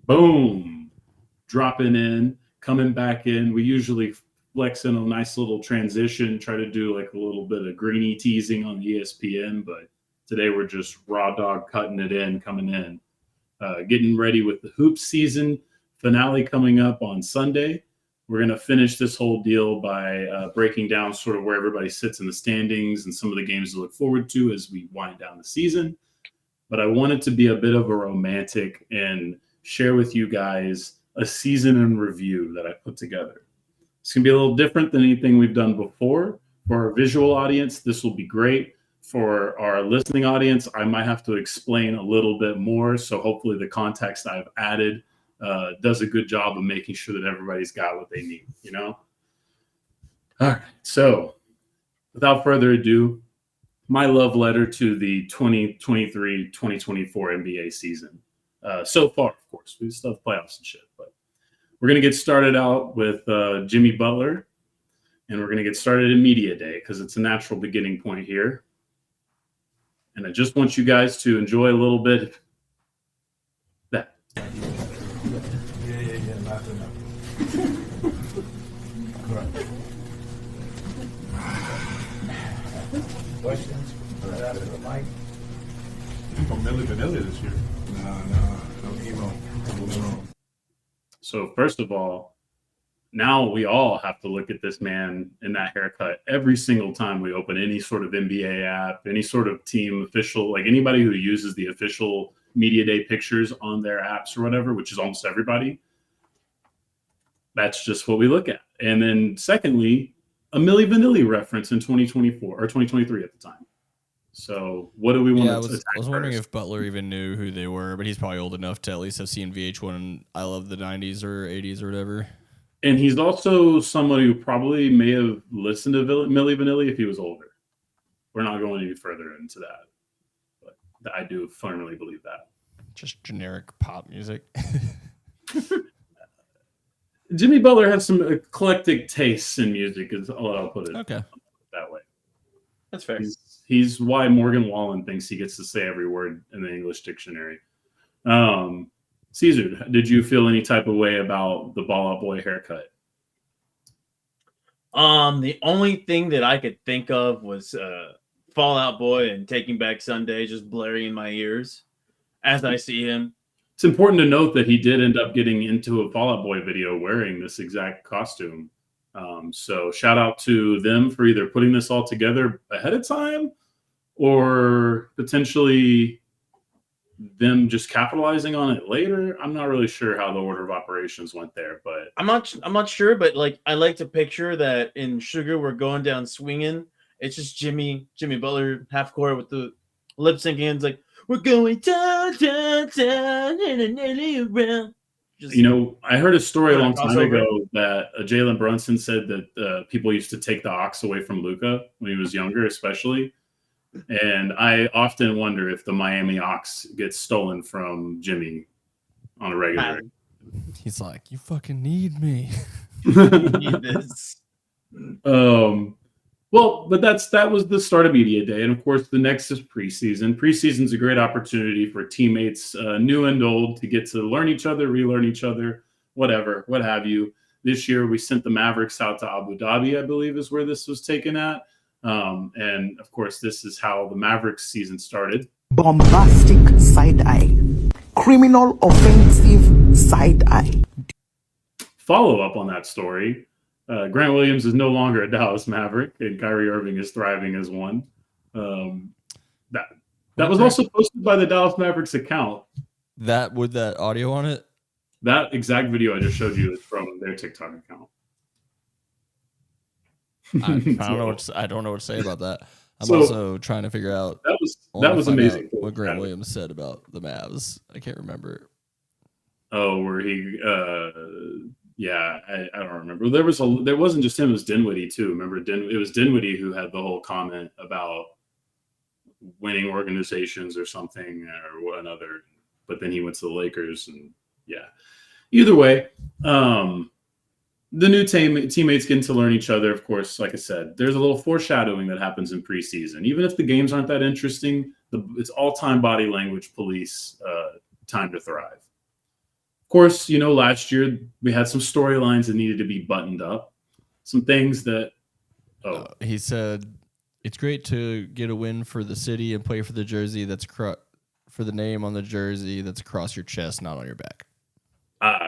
Boom, dropping in, coming back in. We usually flex in a nice little transition, try to do like a little bit of greeny teasing on ESPN, but today we're just raw dog cutting it in, coming in, getting ready with the hoop season finale coming up on Sunday. We're going to finish this whole deal by breaking down sort of where everybody sits in the standings and some of the games to look forward to as we wind down the season. But I wanted to be a bit of a romantic and share with you guys a season in review that I put together. It's going to be a little different than anything we've done before. For our visual audience, this will be great. For our listening audience, I might have to explain a little bit more. So hopefully the context I've added does a good job of making sure that everybody's got what they need, you know? All right. So without further ado, my love letter to the 2023-2024 NBA season. So far, of course, we still have playoffs and shit, but we're going to get started out with Jimmy Butler, and we're going to get started in Media Day because it's a natural beginning point here. And I just want you guys to enjoy a little bit of that. Yeah, not enough. Questions? Right out of the mic. From Milli Vanilli this year. No emo. What's wrong? So first of all, now we all have to look at this man in that haircut every single time we open any sort of NBA app, any sort of team official, like anybody who uses the official Media Day pictures on their apps or whatever, which is almost everybody. That's just what we look at. And then secondly, a Milli Vanilli reference in 2024 or 2023 at the time. So what do we want to attack I was wondering first? if Butler even knew who they were, but he's probably old enough to at least have seen VH1 I Love the 90s or 80s or whatever. And he's also somebody who probably may have listened to Milli Vanilli if he was older. We're not going any further into that. But I do firmly believe that. Just generic pop music. Jimmy Butler has some eclectic tastes in music, is all I'll put it Okay. that way. That's fair. He's why Morgan Wallen thinks he gets to say every word in the English dictionary. Caesar, did you feel any type of way about the Ball Out Boy haircut? The only thing that I could think of was Fall Out Boy and Taking Back Sunday just blaring in my ears as I see him. It's important to note that he did end up getting into a Fall Out Boy video wearing this exact costume. So shout out to them for either putting this all together ahead of time or potentially them just capitalizing on it later. I'm not really sure how the order of operations went there, but I'm not sure, but like I like to picture that in Sugar we're going down swinging. It's just Jimmy Butler half court with the lip syncing. It's like we're going down, down, down, and around. you know, I heard a story a long time Crossover. ago that Jalen Brunson said that people used to take the ox away from Luka when he was younger, especially. And I often wonder if the Miami ox gets stolen from Jimmy on a regular. He's like, you fucking need me. Need this. Well, but that was the start of Media Day. And of course, the next is preseason. Preseason's a great opportunity for teammates, new and old, to get to learn each other, relearn each other, whatever, what have you. This year, we sent the Mavericks out to Abu Dhabi, I believe is where this was taken at. And of course, this is how the Mavericks season started. Bombastic side eye. Criminal offensive side eye. Follow up on that story. Grant Williams is no longer a Dallas Maverick, and Kyrie Irving is thriving as one. That was also posted by the Dallas Mavericks account. That with that audio on it? That exact video I just showed you is from their TikTok account. I don't know what to say about that. I'm also trying to figure out. That was amazing. What Grant Williams said about the Mavs. I can't remember. Oh, where he yeah, I don't remember. There wasn't just him, it was Dinwiddie too. Remember, it was Dinwiddie who had the whole comment about winning organizations or something or another. But then he went to the Lakers, and yeah. Either way, the new teammates getting to learn each other. Of course, like I said, there's a little foreshadowing that happens in preseason. Even if the games aren't that interesting, it's all-time body language police time to thrive. Of course, last year we had some storylines that needed to be buttoned up. Some things that, He said, "It's great to get a win for the city and play for the jersey for the name on the jersey that's across your chest, not on your back."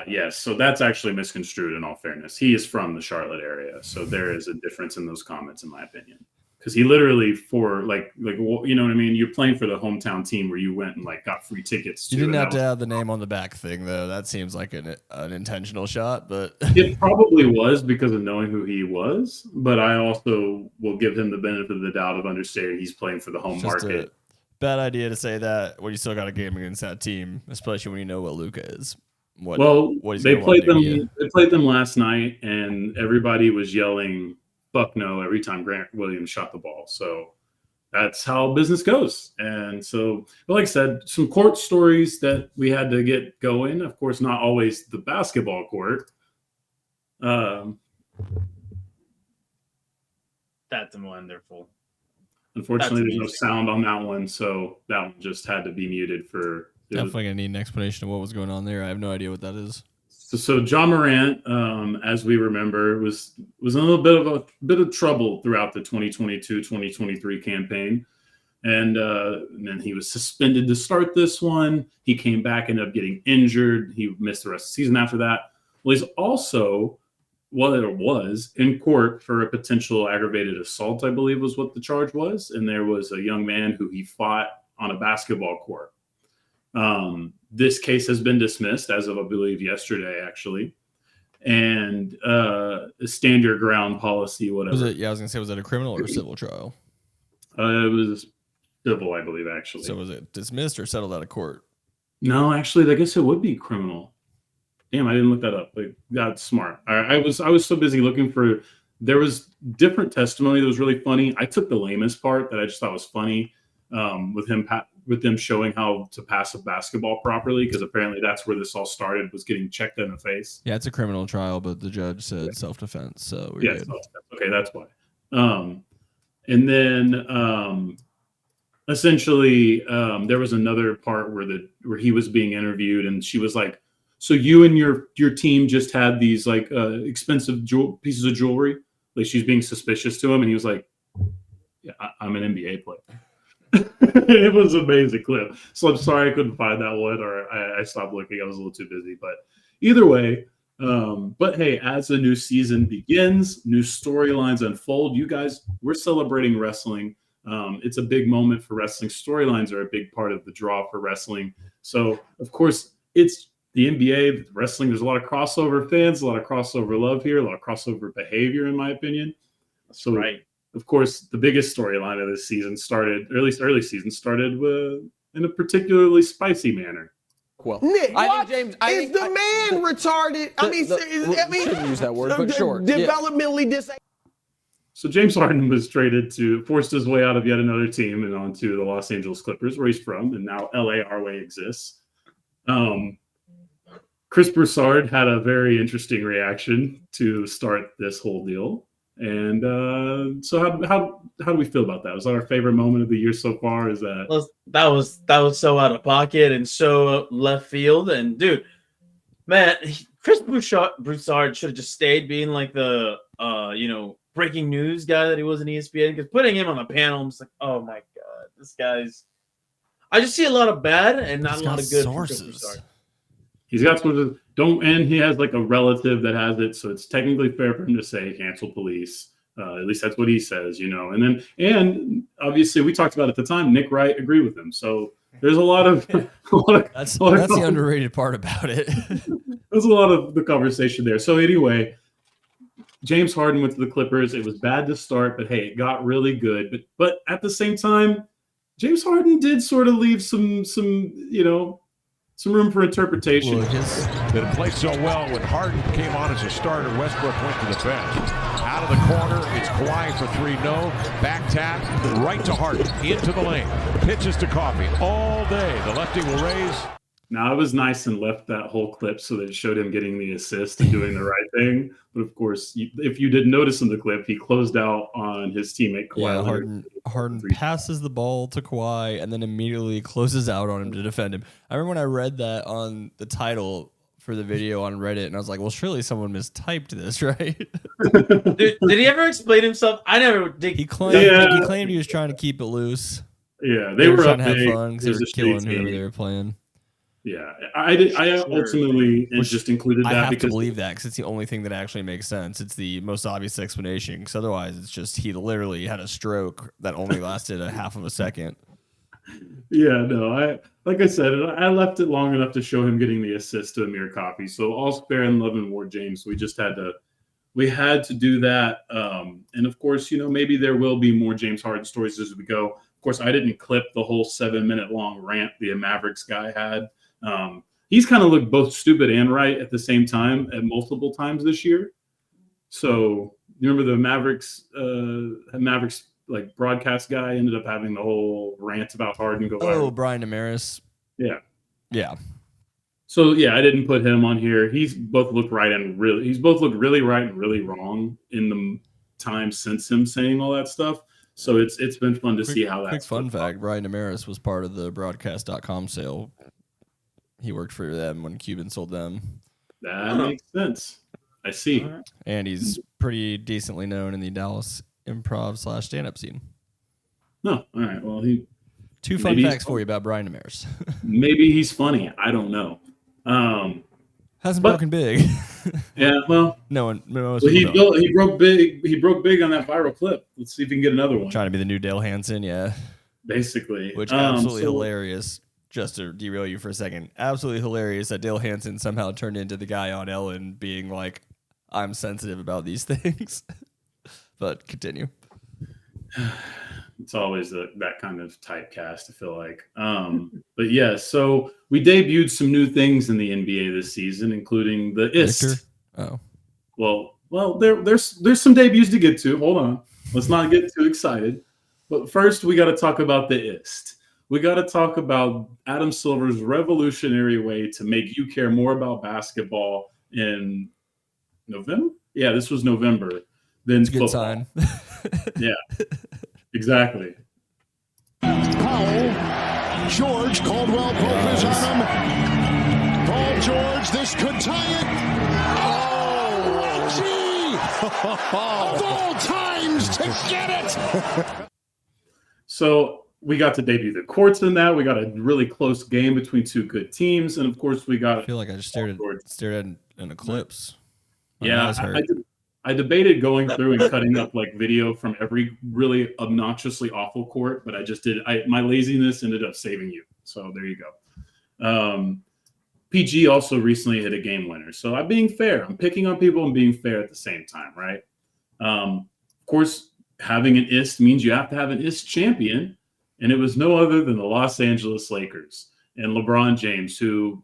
yes. So that's actually misconstrued in all fairness. He is from the Charlotte area. So there is a difference in those comments, in my opinion. Because he literally you know what I mean? You're playing for the hometown team where you went and got free tickets to. You didn't have to have the name on the back thing, though. That seems like an intentional shot, but it probably was because of knowing who he was. But I also will give him the benefit of the doubt of understanding he's playing for the home market. Bad idea to say that when you still got a game against that team, especially when you know what Luka is. They played them. They played them last night, and everybody was yelling "fuck no" every time Grant Williams shot the ball. So that's how business goes. And so, like I said, some court stories that we had to get going. Of course, not always the basketball court. That's wonderful. Unfortunately, there's no sound on that one, so that one just had to be muted for. Definitely gonna need an explanation of what was going on there. I have no idea what that is. So John Morant, as we remember, was in a little bit of trouble throughout the 2022-2023 campaign, and then he was suspended to start this one. He came back, ended up getting injured. He missed the rest of the season after that. Well, he's also, it was in court for a potential aggravated assault, I believe was what the charge was, and there was a young man who he fought on a basketball court. This case has been dismissed as of, I believe, yesterday, actually. And stand your ground policy, whatever. Was it? Yeah, I was gonna say, was it a criminal or a civil trial? It was civil, I believe, actually. So was it dismissed or settled out of court? No, actually, I guess it would be criminal. Damn, I didn't look that up. That's smart. I was so busy looking for. There was different testimony that was really funny. I took the lamest part that I just thought was funny, with them showing how to pass a basketball properly, because apparently that's where this all started, was getting checked in the face. Yeah, it's a criminal trial, but the judge said self-defense, so we're good. Okay, that's why. And then essentially there was another part where he was being interviewed, and she was like, "So you and your team just had these expensive pieces of jewelry?" Like, she's being suspicious to him, and he was like, "Yeah, I'm an NBA player." It was an amazing clip. So I'm sorry I couldn't find that one, or I stopped looking. I was a little too busy. But either way, but hey, as the new season begins, new storylines unfold. You guys, we're celebrating wrestling. It's a big moment for wrestling. Storylines are a big part of the draw for wrestling. So, of course, it's the NBA, wrestling. There's a lot of crossover fans, a lot of crossover love here, a lot of crossover behavior, in my opinion. That's right. Of course, the biggest storyline of this season started, or at least early season, started in a particularly spicy manner. Well, Nick, I think is the man retarded? Shouldn't use that word, but sure. Developmentally disabled. So James Harden was forced his way out of yet another team and onto the Los Angeles Clippers, where he's from, and now LA our way exists. Chris Broussard had a very interesting reaction to start this whole deal. And so how do we feel about that? Was that our favorite moment of the year so far? Is that was so out of pocket and so left field? And dude, man, Chris Broussard should have just stayed being like the breaking news guy that he was in ESPN, because putting him on the panel, I'm just like, oh my god, this guy's. I just see a lot of bad and not a lot of good sources. He's got sort of and he has like a relative that has it, so it's technically fair for him to say cancel police. At least that's what he says, And obviously, we talked about at the time, Nick Wright agreed with him. So there's a lot of that's the underrated part about it. There's a lot of the conversation there. So anyway, James Harden went to the Clippers. It was bad to start, but hey, it got really good. But at the same time, James Harden did sort of leave some room for interpretation. That played so well when Harden came on as a starter. Westbrook went to the bench. Out of the corner, it's Kawhi for three. No. Back tap, right to Harden. Into the lane. Pitches to Coffee. All day, the lefty will raise. Now, it was nice and left that whole clip so that it showed him getting the assist and doing the right thing. But of course, if you didn't notice in the clip, he closed out on his teammate Kawhi. Yeah, Harden passes the ball to Kawhi and then immediately closes out on him to defend him. I remember when I read that on the title for the video on Reddit, and I was like, well, surely someone mistyped this, right? Did he ever explain himself? I never did. He claimed Yeah. he claimed he was trying to keep it loose. Yeah, They were trying up to have big. fun because It they was were a killing States whoever game. they were playing. Yeah, I ultimately Which just included I that have to because believe that because it's the only thing that actually makes sense. It's the most obvious explanation because otherwise it's just he literally had a stroke that only lasted a half of a second. yeah, no, like I said, I left it long enough to show him getting the assist to Amir Coffey. So all spare and love and Ward James, we had to do that. And of course, maybe there will be more James Harden stories as we go. Of course, I didn't clip the whole 7-minute long rant the Mavericks guy had. He's kind of looked both stupid and right at the same time at multiple times this year. So you remember the Mavericks like broadcast guy ended up having the whole rant about Harden go viral. Oh, Brian Damaris. Yeah. Yeah. So yeah, I didn't put him on here. He's both looked right and really right and really wrong in the time since him saying all that stuff. So it's been fun to see how Quick that's fun fact: Brian Damaris was part of the broadcast.com sale. He worked for them when Cuban sold them. That makes sense. I see. And he's pretty decently known in the Dallas improv / stand-up scene. No, all right. Well, Two fun maybe he's facts for you about Brian Damaris. maybe he's funny. I don't know. Hasn't But- broken big. Yeah. Well, Most he people don't. he broke big. He broke big on that viral clip. Let's see if we can get another one. Trying to be the new Dale Hansen, yeah. Basically, Which absolutely so- hilarious. Just to derail you for a second, absolutely hilarious that Dale Hansen somehow turned into the guy on Ellen being like, "I'm sensitive about these things." But continue. It's always that kind of typecast, I feel like. But yeah, so we debuted some new things in the NBA this season, including the IST. Victor? Oh. Well, there's some debuts to get to. Hold on, let's not get too excited. But first, we got to talk about the IST. We got to talk about Adam Silver's revolutionary way to make you care more about basketball in November. Yeah, this was November. Than It's a good football. sign. Yeah, exactly. Powell, George, Caldwell Pope is on him. Paul George, this could tie it. Oh, gee! Of all times to get it! So we got to debut the courts in that. We got a really close game between two good teams, and of course we got. I feel like I just stared at an eclipse. My Yeah, eyes hurt. I debated going through and cutting up like video from every really obnoxiously awful court, but I just did. My laziness ended up saving you. So there you go. PG also recently hit a game winner. So I'm being fair. I'm picking on people and being fair at the same time, right? Of course, having an IST means you have to have an IST champion, and it was no other than the Los Angeles Lakers and LeBron James, who,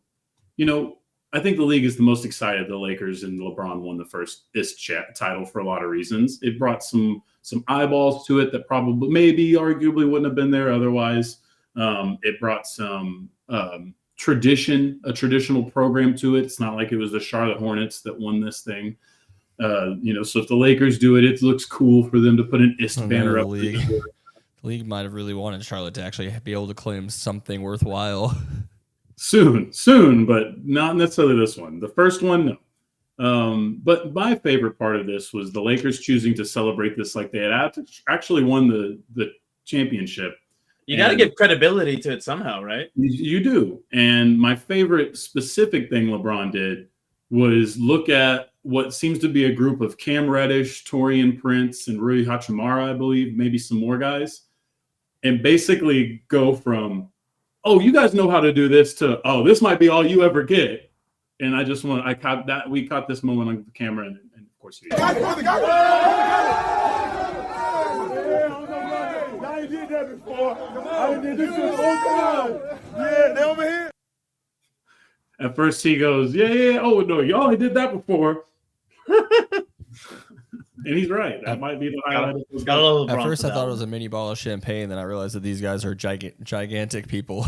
I think the league is the most excited the Lakers and LeBron won the first IST title for a lot of reasons. It brought some eyeballs to it that probably, maybe, arguably wouldn't have been there otherwise. It brought some a traditional program to it. It's not like it was the Charlotte Hornets that won this thing. So if the Lakers do it, it looks cool for them to put an IST banner up. The league might have really wanted Charlotte to actually be able to claim something worthwhile. Soon, but not necessarily this one. The first one, no. But my favorite part of this was the Lakers choosing to celebrate this like they had actually won the championship. You got to give credibility to it somehow, right? You do. And my favorite specific thing LeBron did was look at what seems to be a group of Cam Reddish, Taurean Prince, and Rui Hachimura, I believe, maybe some more guys, and basically go from, oh, you guys know how to do this, to, oh, this might be all you ever get. And we caught this moment on the camera, and of course you did. I ain't did that before. I did this shit all the time. Yeah, they over here. At first he goes, yeah. Oh, no, y'all ain't did that before. And he's right. That might be the highlight of this. At first, I thought it was a mini ball of champagne. Then I realized that these guys are gigantic people.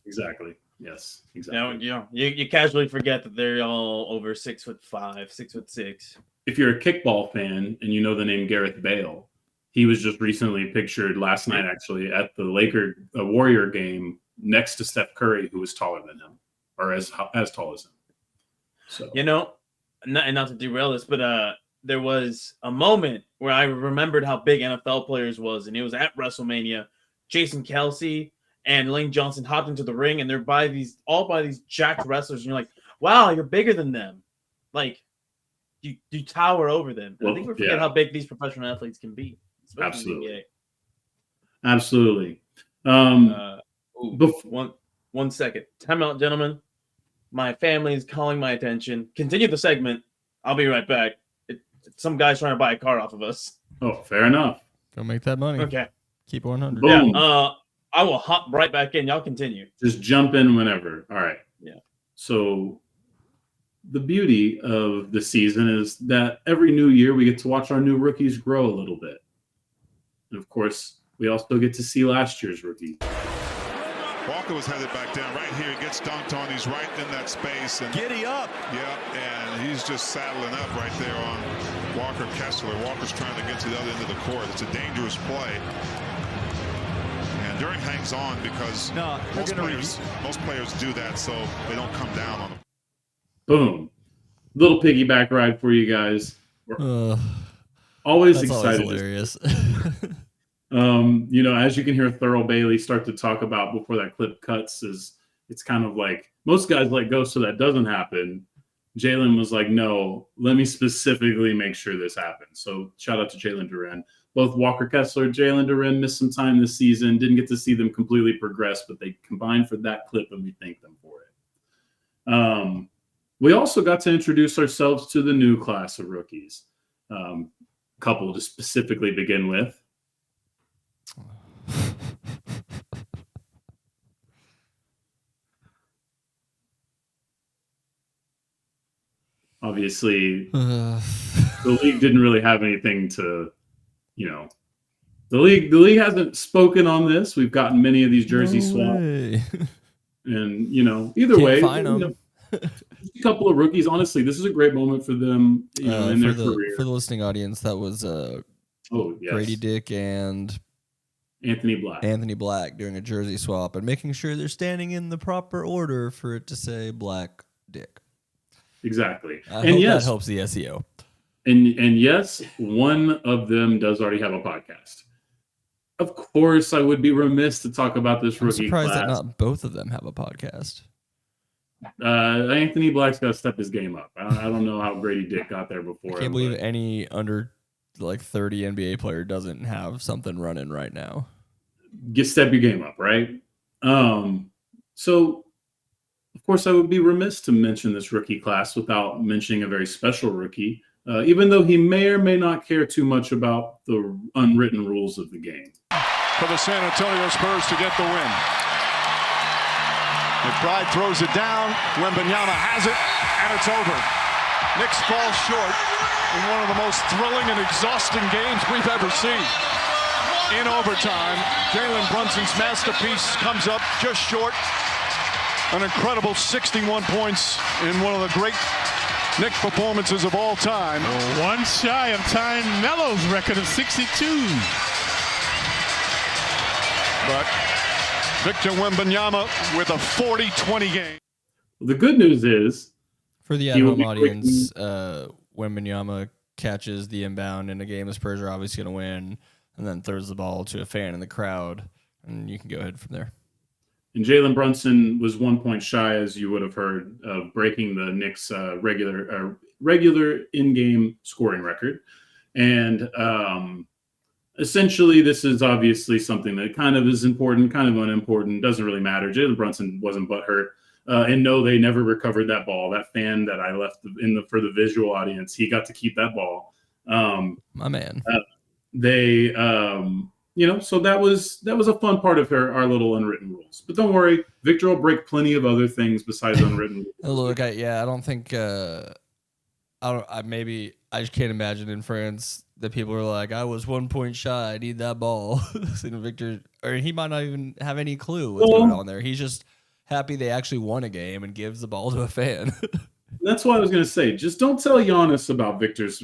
Exactly. Yes. Exactly. You casually forget that they're all over 6'5", 6'6". If you're a kickball fan and you know the name Gareth Bale, he was just recently pictured last night, actually, at the Warrior game next to Steph Curry, who was taller than him, or as tall as him. So not to derail this, but there was a moment where I remembered how big NFL players was, and it was at WrestleMania. Jason Kelsey and Lane Johnson hopped into the ring, and they're by these jacked wrestlers, and you're like, wow, you're bigger than them. Like, you tower over them. And I think we forget how big these professional athletes can be. Absolutely. One second. Time out, gentlemen. My family is calling my attention. Continue the segment. I'll be right back. Some guy's trying to buy a car off of us. Oh, fair enough. Go make that money. Okay. Keep 100. Boom. Yeah. I will hop right back in. Y'all continue. Just jump in whenever. All right. Yeah. So the beauty of the season is that every new year we get to watch our new rookies grow a little bit. And of course, we also get to see last year's rookie. Walker was headed back down right here. He gets dunked on. He's right in that space. And giddy up. Yeah, and he's just saddling up right there on Walker Kessler. Walker's trying to get to the other end of the court. It's a dangerous play. And Duran hangs on because most players do that, so they don't come down on him. Boom. Little piggyback ride for you guys. We're always excited. Hilarious. As you can hear Thurl Bailey start to talk about before that clip cuts, it's kind of like most guys let go so that doesn't happen. Jalen was like, no, let me specifically make sure this happens. So shout out to Jalen Duran. Both Walker Kessler, Jalen Duran missed some time this season, didn't get to see them completely progress, but they combined for that clip and we thank them for it. We also got to introduce ourselves to the new class of rookies. Couple to specifically begin with. Obviously, the league didn't really have anything to, the league hasn't spoken on this. We've gotten many of these jersey swaps, and either Can't way, find them. a couple of rookies. Honestly, this is a great moment for them, in their career. For the listening audience, that was Grady Dick and Anthony Black doing a jersey swap and making sure they're standing in the proper order for it to say Black Dick. Exactly. I hope that helps the SEO. And yes, one of them does already have a podcast. Of course, I would be remiss to talk about this rookie surprised class. that not both of them have a podcast. Anthony Black's got to step his game up. I don't know how Grady Dick got there before. I can't believe any under 30 NBA player doesn't have something running right now. Step your game up, right? So, of course, I would be remiss to mention this rookie class without mentioning a very special rookie, even though he may or may not care too much about the unwritten rules of the game. For the San Antonio Spurs to get the win. McBride throws it down. Wembanyama has it, and it's over. Knicks fall short in one of the most thrilling and exhausting games we've ever seen. In overtime, Jalen Brunson's masterpiece comes up just short. An incredible 61 points in one of the great Knicks performances of all time. One shy of Time Mello's record of 62. But Victor Wembanyama with a 40-20 game. The good news is, for the at-home audience, Wembanyama catches the inbound in a game the Spurs are obviously going to win, and then throws the ball to a fan in the crowd, and you can go ahead from there. And Jalen Brunson was 1 point shy, as you would have heard, of breaking the Knicks' regular in-game scoring record. And essentially, this is obviously something that kind of is important, kind of unimportant, doesn't really matter. Jalen Brunson wasn't butthurt. And no, they never recovered that ball. That fan that I left for the visual audience, he got to keep that ball. My man. So that was a fun part of our little unwritten rules. But don't worry, Victor will break plenty of other things besides unwritten rules. Look, I don't think I just can't imagine in France that people are like, I was 1 point shy, I need that ball. Victor, or he might not even have any clue what's going on there. He's just happy they actually won a game and gives the ball to a fan. That's what I was going to say. Just don't tell Giannis about Victor's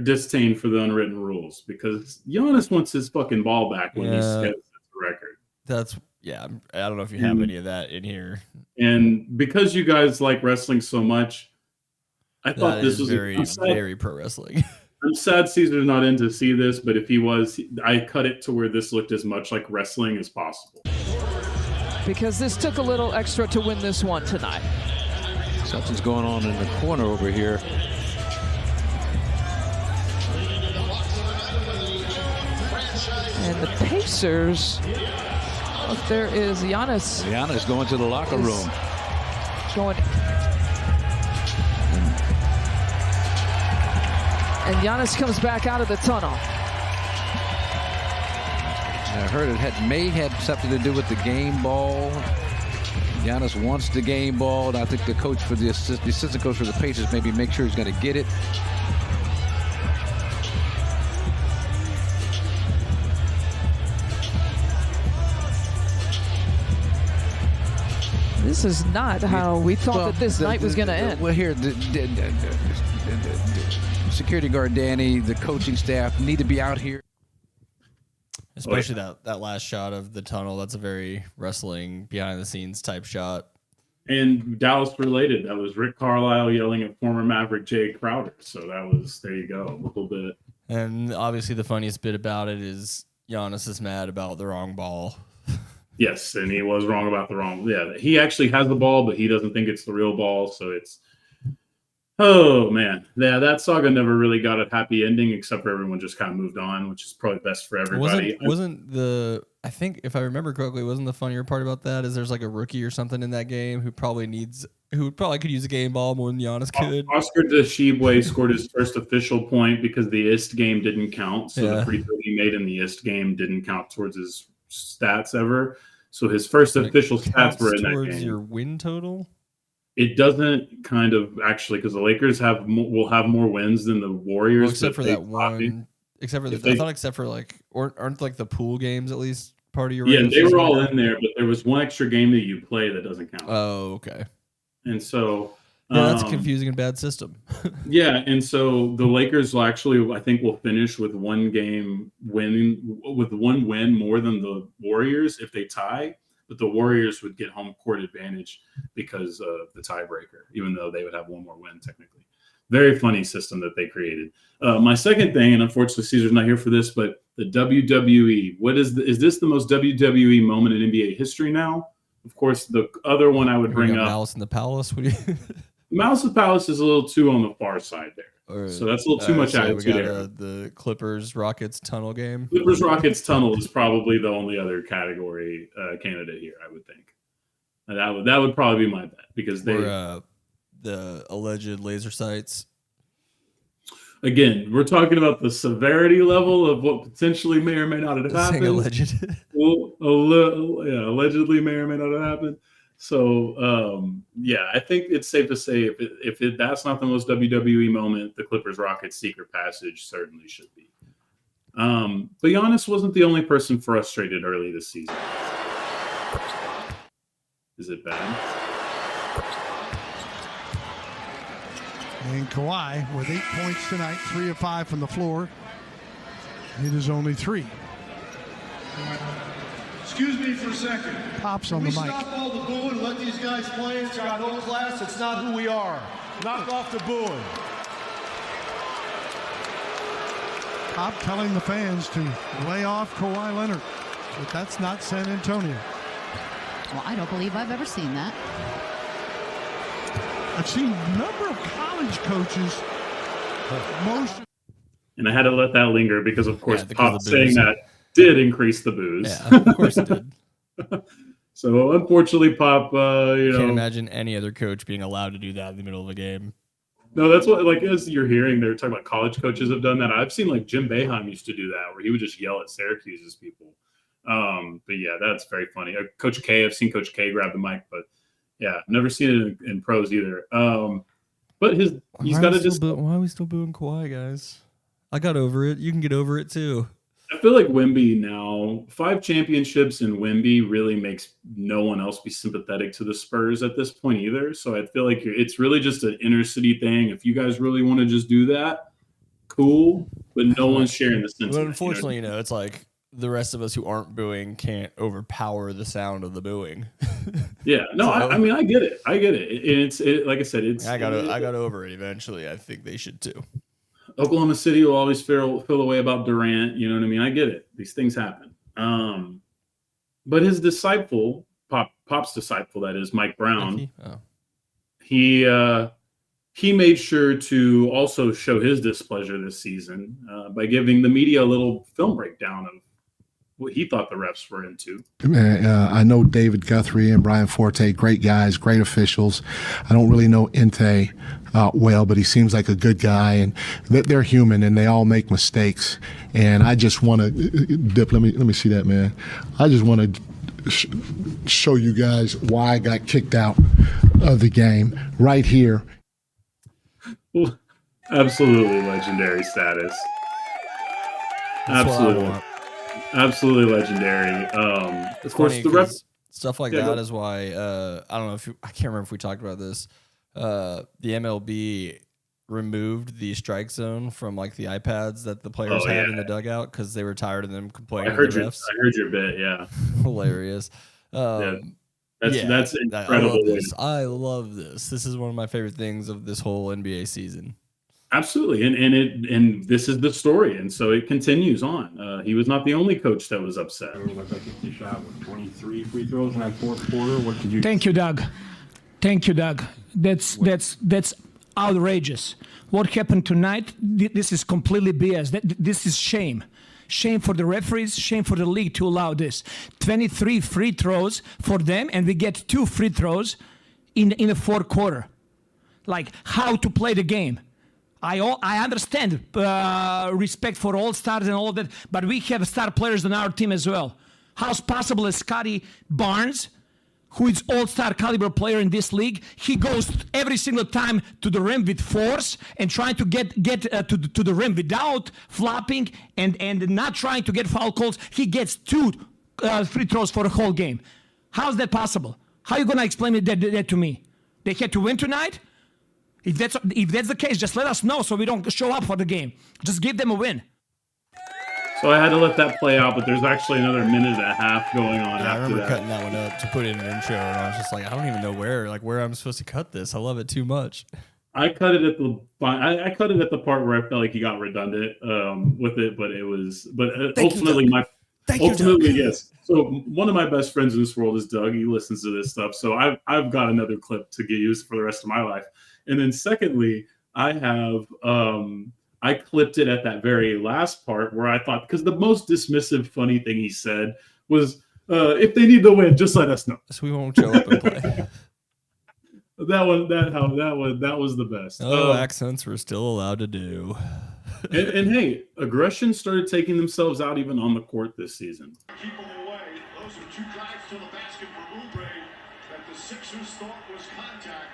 disdain for the unwritten rules, because Giannis wants his fucking ball back when he sets the record. I don't know if you have any of that in here. And because you guys like wrestling so much, I thought That this is was very, very pro wrestling. I'm sad Caesar's not in to see this, but if he was, I cut it to where this looked as much like wrestling as possible. Because this took a little extra to win this one tonight. Something's going on in the corner over here. And the Pacers, if there is Giannis. Giannis going to the locker room. Going. And Giannis comes back out of the tunnel. I heard it may have something to do with the game ball. Giannis wants the game ball, and I think the coach for the assistant coach for the Pacers maybe make sure he's going to get it. This is not how we thought that this night was going to end. Well, here, the security guard Danny, the coaching staff need to be out here. Especially that last shot of the tunnel. That's a very wrestling behind the scenes type shot. And Dallas related. That was Rick Carlisle yelling at former Maverick Jay Crowder. So that was, there you go, a little bit. And obviously the funniest bit about it is Giannis is mad about the wrong ball. Yes, and he was wrong about the wrong. Yeah, he actually has the ball, but he doesn't think it's the real ball. So it's, oh man, yeah, that saga never really got a happy ending, except for everyone just kind of moved on, which is probably best for everybody. I think if I remember correctly, wasn't the funnier part about that is there's like a rookie or something in that game who probably could use a game ball more than Giannis could. Oscar Tshiebwe scored his first official point because the IST game didn't count. So the free throw he made in the IST game didn't count towards his stats ever. So his first official stats were in that game. Your win total? It doesn't kind of actually, because the Lakers will have more wins than the Warriors. Well, except for that one. Except for like, aren't like the pool games at least part of your? Yeah, they were all in there, but there was one extra game that you play that doesn't count. Oh, okay. And so that's a confusing and bad system. Yeah, and so the Lakers will actually, I think, will finish with one win more than the Warriors if they tie. But the Warriors would get home court advantage because of the tiebreaker, even though they would have one more win technically. Very funny system that they created. My second thing, and unfortunately Caesar's not here for this, but the WWE. Is this the most WWE moment in NBA history now? Of course, the other one I would bring up. Malice in the Palace. Malice in the Palace is a little too on the far side there. So that's a little too much attitude there. The Clippers Rockets tunnel game. Clippers Rockets tunnel is probably the only other category candidate here, I would think. And that would probably be my bet because the alleged laser sights. Again, we're talking about the severity level of what potentially may or may not have happened. Alleged. Well, allegedly may or may not have happened. So, I think it's safe to say if that's not the most WWE moment, the Clippers Rockets secret passage certainly should be. But Giannis wasn't the only person frustrated early this season. Is it bad? And Kawhi with 8 points tonight, 3 of 5 from the floor. It is only 3. Excuse me for a second. Pops on the mic. Stop all the booing and let these guys play. It's got no class. It's not who we are. Knock off the booing. Pop telling the fans to lay off Kawhi Leonard. But that's not San Antonio. Well, I don't believe I've ever seen that. I've seen a number of college coaches. And I had to let that linger because, of course, Pop saying that did increase the booze. Yeah, of course it did. So, unfortunately, Pop, Can't imagine any other coach being allowed to do that in the middle of a game. No, that's what, like, as you're hearing, they're talking about college coaches have done that. I've seen, like, Jim Boeheim used to do that, where he would just yell at Syracuse's people. But, yeah, that's very funny. Coach K, I've seen Coach K grab the mic, but, yeah, never seen it in pros either. But he's got to just... Why are we still booing Kawhi, guys? I got over it. You can get over it, too. I feel like Wemby now, 5 championships in Wemby really makes no one else be sympathetic to the Spurs at this point either. So I feel like it's really just an inner city thing. If you guys really want to just do that, cool. But no one's sharing the sentiment. But unfortunately, it's like the rest of us who aren't booing can't overpower the sound of the booing. Yeah, no, So- I mean, I get it. It's like I said, I got over it eventually. I think they should too. Oklahoma City will always feel away about Durant. You know what I mean? I get it. These things happen. But his disciple, Pop's disciple, that is Mike Brown. He made sure to also show his displeasure this season by giving the media a little film breakdown of what he thought the refs were into. Man, I know David Guthrie and Brian Forte, great guys, great officials. I don't really know Inte well, but he seems like a good guy, and they're human and they all make mistakes. And I just want to dip. Let me see that, man. I just want to show you guys why I got kicked out of the game right here. Absolutely legendary status. Absolutely legendary. Of course, the ref stuff like that is why I don't know if I can't remember if we talked about this. The MLB removed the strike zone from like the iPads that the players had in the dugout because they were tired of them complaining. I heard your bit. Yeah, hilarious. That's incredible. I love this. This is one of my favorite things of this whole NBA season. Absolutely, and this is the story, and so it continues on. He was not the only coach that was upset. It looked like he shot 23 free throws in that fourth quarter. What did you? Thank you, Doug. That's outrageous. What happened tonight? This is completely BS. This is shame. Shame for the referees, shame for the league to allow this. 23 free throws for them, and we get 2 free throws in the fourth quarter. Like, how to play the game. I understand respect for all stars and all that, but we have star players on our team as well. How's possible that Scotty Barnes, who is all-star caliber player in this league, he goes every single time to the rim with force and trying to get to the rim without flopping and not trying to get foul calls. He gets 2 free throws for the whole game. How's that possible? How are you going to explain that to me? They had to win tonight? If that's the case, just let us know so we don't show up for the game. Just give them a win. So I had to let that play out, but there's actually another minute and a half going on. I remember cutting that one up to put in an intro, and I was just like, I don't even know where I'm supposed to cut this. I love it too much. I cut it at the part where I felt like he got redundant with it, but ultimately yes. So one of my best friends in this world is Doug. He listens to this stuff, so I've got another clip to get used for the rest of my life. And then secondly, I clipped it at that very last part where I thought, because the most dismissive, funny thing he said was, if they need to win, just let us know. So we won't show up and play. That was the best. Accents we're still allowed to do. and hey, aggression started taking themselves out even on the court this season. Keep them away. Those are 2 drives to the basket for Oubre that the Sixers thought was contact.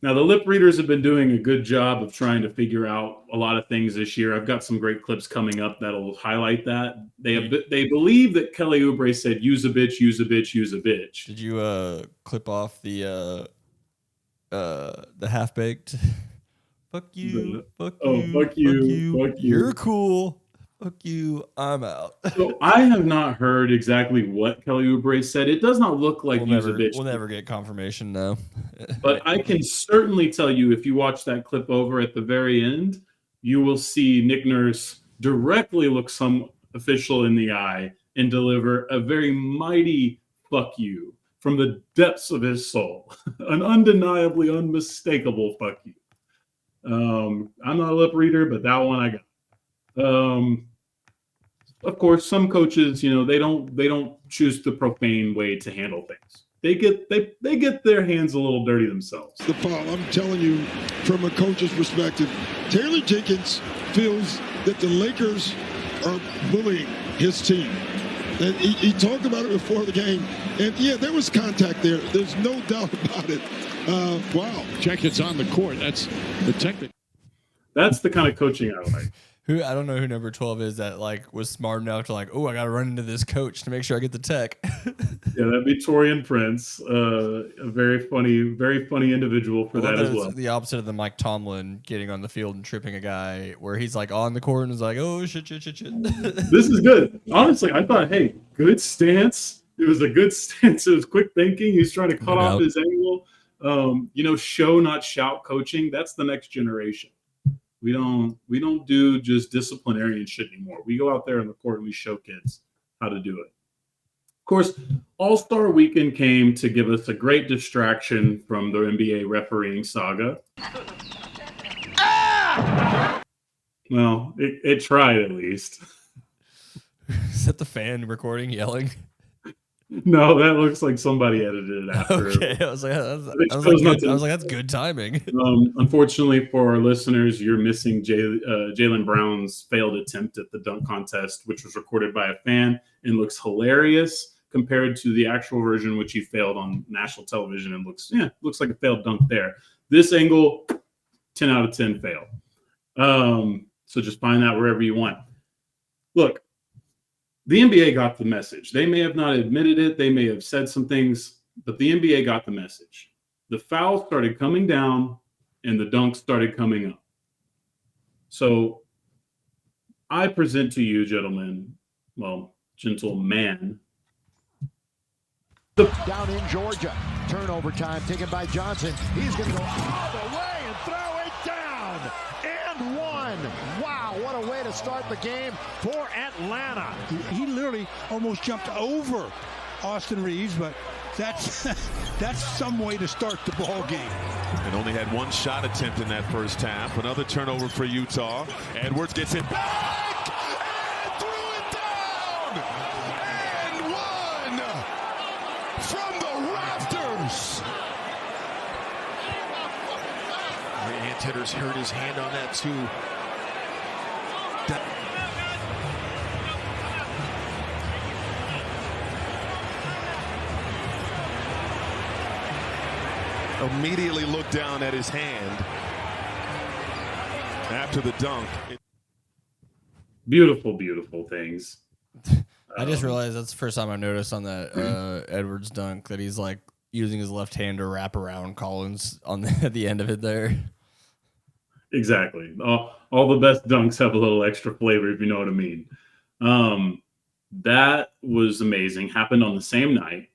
Now, the lip readers have been doing a good job of trying to figure out a lot of things this year. I've got some great clips coming up that'll highlight that. They believe that Kelly Oubre said, use a bitch, use a bitch, use a bitch. Did you clip off the half-baked? Fuck you, fuck you. You're cool. Fuck you, I'm out. So I have not heard exactly what Kelly Oubre said. It does not look like use a bitch. We'll never get confirmation, no. But I can certainly tell you, if you watch that clip over at the very end, you will see Nick Nurse directly look some official in the eye and deliver a very mighty fuck you from the depths of his soul. An undeniably unmistakable fuck you. I'm not a lip reader, but that one I got. Of course, some coaches, they don't choose the profane way to handle things. They get their hands a little dirty themselves. The foul, I'm telling you, from a coach's perspective, Taylor Jenkins feels that the Lakers are bullying his team. And he talked about it before the game. And yeah, there was contact there. There's no doubt about it. Wow. Jenkins on the court. That's the technique. That's the kind of coaching I like. Who I don't know who number 12 is that like was smart enough to like, oh, I got to run into this coach to make sure I get the tech. Yeah, that'd be Torian Prince, a very funny individual for that as well. The opposite of the Mike Tomlin getting on the field and tripping a guy, where he's like on the court and is like, oh shit. This is good. Honestly, I thought, hey, good stance. It was a good stance. It was quick thinking. He's trying to cut off his angle. Show not shout coaching. That's the next generation. We don't do just disciplinarian shit anymore. We go out there on the court and we show kids how to do it. Of course, All-Star Weekend came to give us a great distraction from the NBA refereeing saga. Well, it tried at least. Is that the fan recording yelling? No, that looks like somebody edited it after. Okay, I was like, that's good timing. Unfortunately for our listeners, you're missing Jaylen Brown's failed attempt at the dunk contest, which was recorded by a fan and looks hilarious compared to the actual version, which he failed on national television and looks like a failed dunk there. This angle, 10 out of 10 fail. So just find that wherever you want. Look, the NBA got the message. They may have not admitted it. They may have said some things, but the NBA got the message. The fouls started coming down and the dunks started coming up. So I present to you, gentlemen, gentleman. Down in Georgia. Turnover time taken by Johnson. He's going to go all the way and throw it down. And one. Wow, what a way to start the game for Atlanta. He literally almost jumped over Austin Reeves, but that's some way to start the ball game. And only had one shot attempt in that first half. Another turnover for Utah. Edwards gets it back and threw it down. And one from the rafters. Hitter's hurt his hand on that too. Immediately looked down at his hand after the dunk. Beautiful, beautiful things. I just realized that's the first time I noticed on that Edwards dunk that he's like using his left hand to wrap around Collins at the end of it there. Exactly. All the best dunks have a little extra flavor, if you know what I mean. That was amazing. Happened on the same night.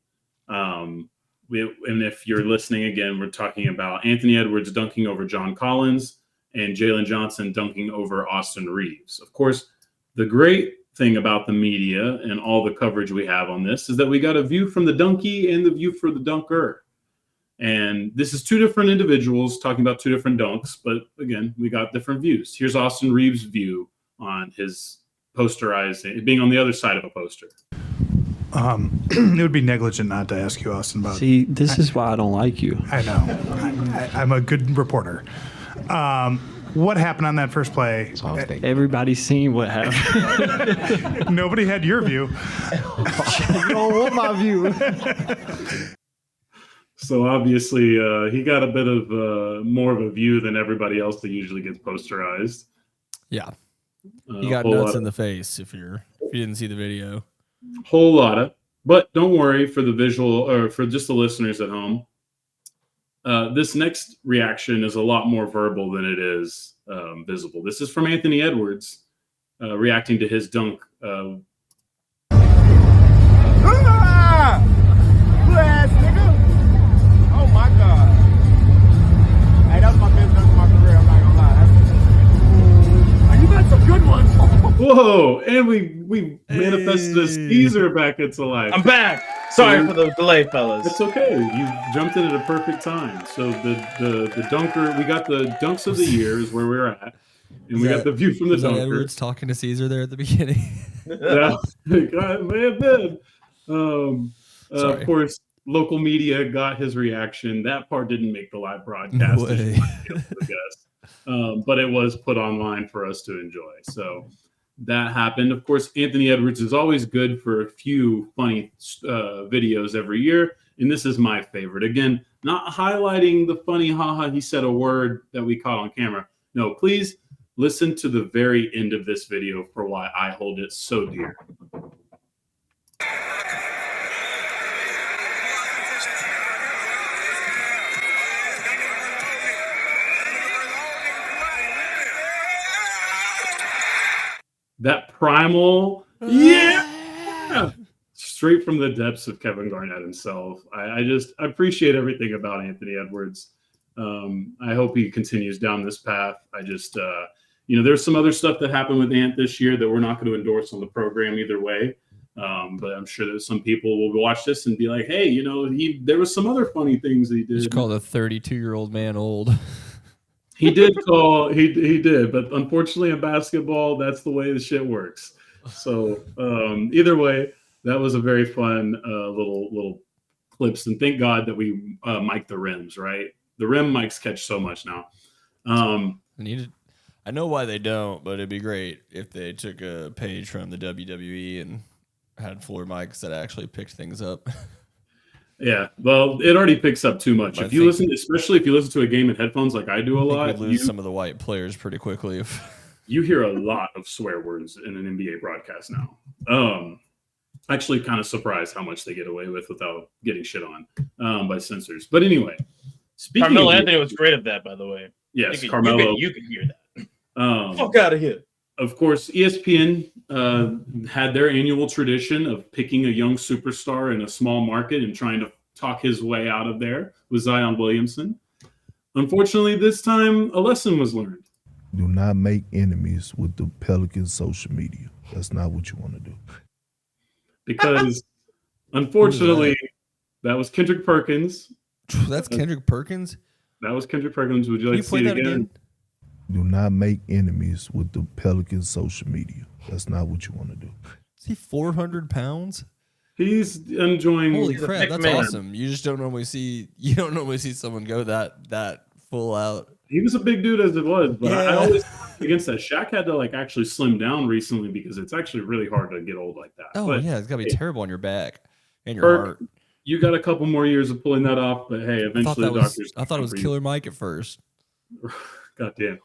And if you're listening again, we're talking about Anthony Edwards dunking over John Collins and Jalen Johnson dunking over Austin Reeves. Of course, the great thing about the media and all the coverage we have on this is that we got a view from the donkey and the view for the dunker. And this is two different individuals talking about two different dunks, but again, we got different views. Here's Austin Reeves' view on his posterizing, being on the other side of a poster. It would be negligent not to ask you, Austin, about. See, this is why I don't like you. I know. I'm a good reporter. What happened on that first play? Everybody's seen what happened. Nobody had your view. You don't want my view. So obviously, he got a bit of more of a view than everybody else that usually gets posterized. Yeah, he got nuts in the face. If you didn't see the video, whole lot of. But don't worry for the visual or for just the listeners at home. This next reaction is a lot more verbal than it is visible. This is from Anthony Edwards reacting to his dunk. Ass nigga. Oh my god. Hey, that was my best dunk of my career, I'm not gonna lie. You got some good ones. Whoa, and we manifested a Caesar back into life. I'm back. Sorry for the delay, fellas. It's okay. You jumped in at a perfect time. So the dunker, we got the dunks of the year is where we're at. And we got the view from the dunker. Edwards talking to Caesar there at the beginning. Yeah, it may have been. Of course, local media got his reaction. That part didn't make the live broadcast, but it was put online for us to enjoy. So that happened. Of course, Anthony Edwards is always good for a few funny videos every year, and this is my favorite. Again, not highlighting the funny haha he said a word that we caught on camera. No, please listen to the very end of this video for why I hold it so dear. That primal, yeah, straight from the depths of Kevin Garnett himself. I just appreciate everything about Anthony Edwards. I hope he continues down this path. I just, there's some other stuff that happened with Ant this year that we're not going to endorse on the program either way. But I'm sure that some people will watch this and be like, hey, there was some other funny things that he did. You called a 32-year-old man old. He did call, he did, but unfortunately in basketball, that's the way the shit works. So either way, that was a very fun little clips, and thank God that we mic the rims, right? The rim mics catch so much now. I know why they don't, but it'd be great if they took a page from the WWE and had floor mics that actually picked things up. Yeah, well, it already picks up too much. Especially if you listen to a game in headphones like I do a lot, we'd lose some of the white players pretty quickly. You hear a lot of swear words in an NBA broadcast now. Actually, kind of surprised how much they get away with without getting shit on by censors. But anyway, Carmelo Anthony was great at that, by the way. Yes, Carmelo. You could hear that. Fuck out of here. Of course, ESPN had their annual tradition of picking a young superstar in a small market and trying to talk his way out of there with Zion Williamson. Unfortunately, this time a lesson was learned. Do not make enemies with the Pelicans social media. That's not what you want to do. Because unfortunately, that was Kendrick Perkins. That's Kendrick Perkins? That was Kendrick Perkins. Would you like to see it again? Do not make enemies with the Pelicans social media. That's not what you want to do. Is he 400 pounds? He's enjoying. Holy crap, that's awesome. You just don't normally see someone go that full out. He was a big dude as it was, but I always against that. Shaq had to actually slim down recently because it's actually really hard to get old like that. Oh but, yeah, it's gotta be terrible on your back and your heart. You got a couple more years of pulling that off, but hey, eventually the doctors. I thought it was Killer Mike at first. Goddamn.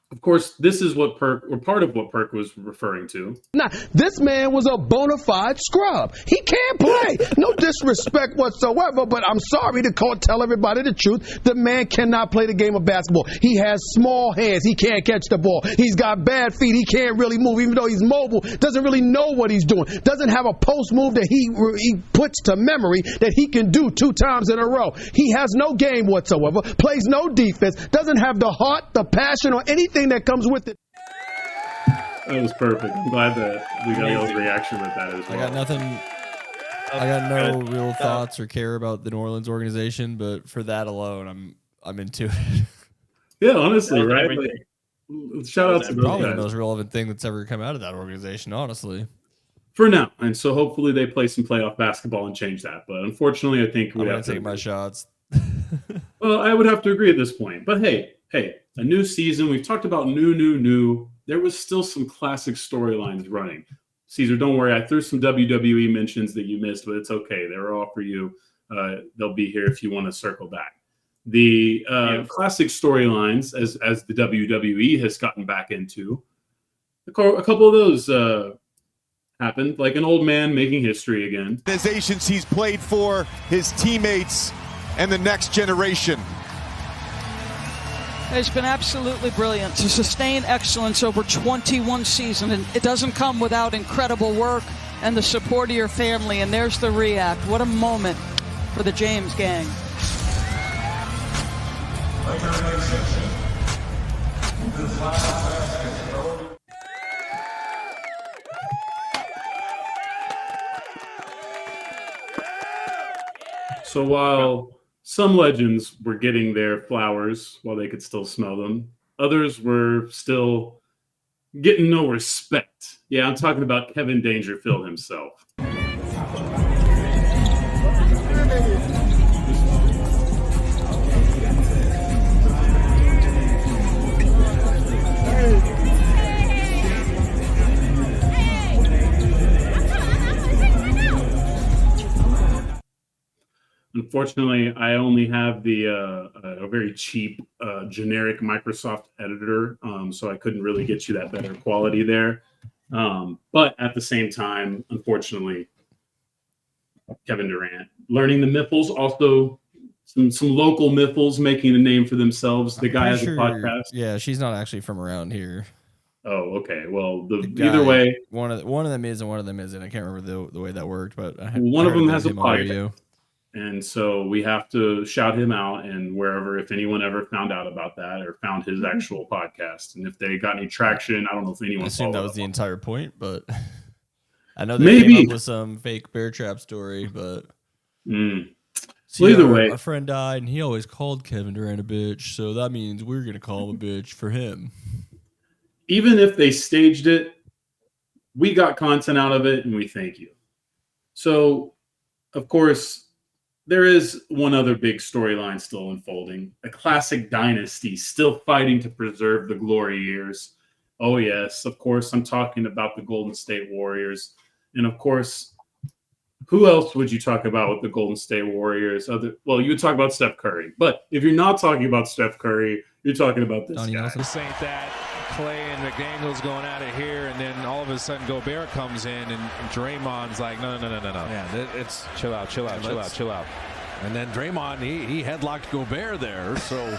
Of course, this is what Perk, or part of what Perk was referring to. Now, this man was a bona fide scrub. He can't play. No disrespect whatsoever, but I'm sorry to tell everybody the truth. The man cannot play the game of basketball. He has small hands. He can't catch the ball. He's got bad feet. He can't really move, even though he's mobile. Doesn't really know what he's doing. Doesn't have a post move that he puts to memory that he can do 2 times in a row. He has no game whatsoever. Plays no defense. Doesn't have the heart, the passion, or anything that comes with it. That was perfect. I'm glad that we got y'all's reaction with that as well. I got nothing. I got no real thoughts or care about the New Orleans organization, but for that alone, I'm into it. Yeah, honestly, right? Shout out to those probably guys. the most relevant thing that's ever come out of that organization, honestly. For now, and so hopefully they play some playoff basketball and change that. But unfortunately, I think I'm we gonna have to take my shots. Well, I would have to agree at this point. But hey, a new season. We've talked about new. There was still some classic storylines running. Caesar, don't worry. I threw some WWE mentions that you missed, but it's okay. They were all for you. They'll be here if you want to circle back. The classic storylines, as the WWE has gotten back into, a couple of those happened, like an old man making history again. Organizations he's played for, his teammates, and the next generation. It's been absolutely brilliant to sustain excellence over 21 seasons, and it doesn't come without incredible work and the support of your family. And there's the react. What a moment for the James gang. So while some legends were getting their flowers while they could still smell them, others were still getting no respect. Yeah, I'm talking about Kevin Dangerfield himself. Unfortunately, I only have the a very cheap generic Microsoft editor, so I couldn't really get you that better quality there. But at the same time, unfortunately, Kevin Durant learning the Miffles, also some local Miffles making a name for themselves. The guy has a podcast. Yeah, she's not actually from around here. Oh, okay. Well, Guy, either way, one of them is and one of them isn't. I can't remember the way that worked, but one of them has a podcast. And so we have to shout him out, and wherever, if anyone ever found out about that or found his actual podcast, and if they got any traction, I don't know if anyone. I assume that was the entire point, but I know they came up with some fake bear trap story, but So either way, our friend died, and he always called Kevin Durant a bitch, so that means we're gonna call him a bitch for him. Even if they staged it, we got content out of it, and we thank you. So, of course, there is one other big storyline still unfolding. A classic dynasty still fighting to preserve the glory years. Oh, yes, of course, I'm talking about the Golden State Warriors. And, of course, who else would you talk about with the Golden State Warriors? Well, you would talk about Steph Curry. But if you're not talking about Steph Curry, you're talking about this guy. This ain't that. Clay and McDaniels going out of here, and then all of a sudden Gobert comes in, and Draymond's like, no. Yeah, it's chill out. And then Draymond, he headlocked Gobert there, so.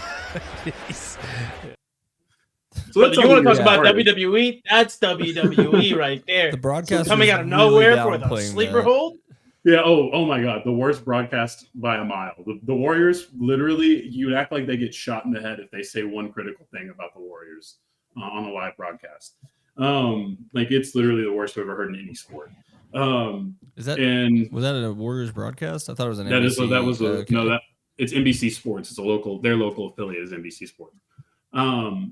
So you want to talk about WWE? That's WWE right there. The broadcast coming out of nowhere for the sleeper hold. Yeah. Oh my God. The worst broadcast by a mile. The Warriors, literally, you'd act like they get shot in the head if they say one critical thing about the Warriors on a live broadcast. Like, it's literally the worst I've ever heard in any sport. Was that a Warriors broadcast? I thought it was an NBC. It's NBC Sports. It's their local affiliate is NBC Sports.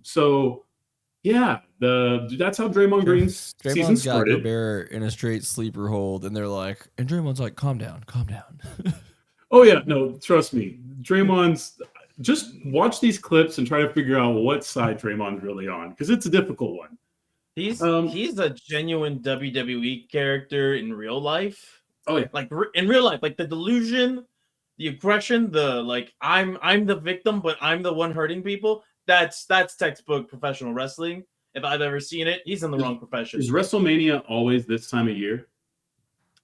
So yeah, that's how Draymond Green's season started. Got Gobert in a straight sleeper hold, and they're like, and Draymond's like, calm down. Oh yeah, no, trust me, Draymond's. Just watch these clips and try to figure out what side Draymond's really on, because it's a difficult one. He's a genuine WWE character in real life. Oh yeah, like in real life, like the delusion, the aggression, the like I'm the victim, but I'm the one hurting people. That's textbook professional wrestling. If I've ever seen it, he's in the wrong profession. Is WrestleMania always this time of year?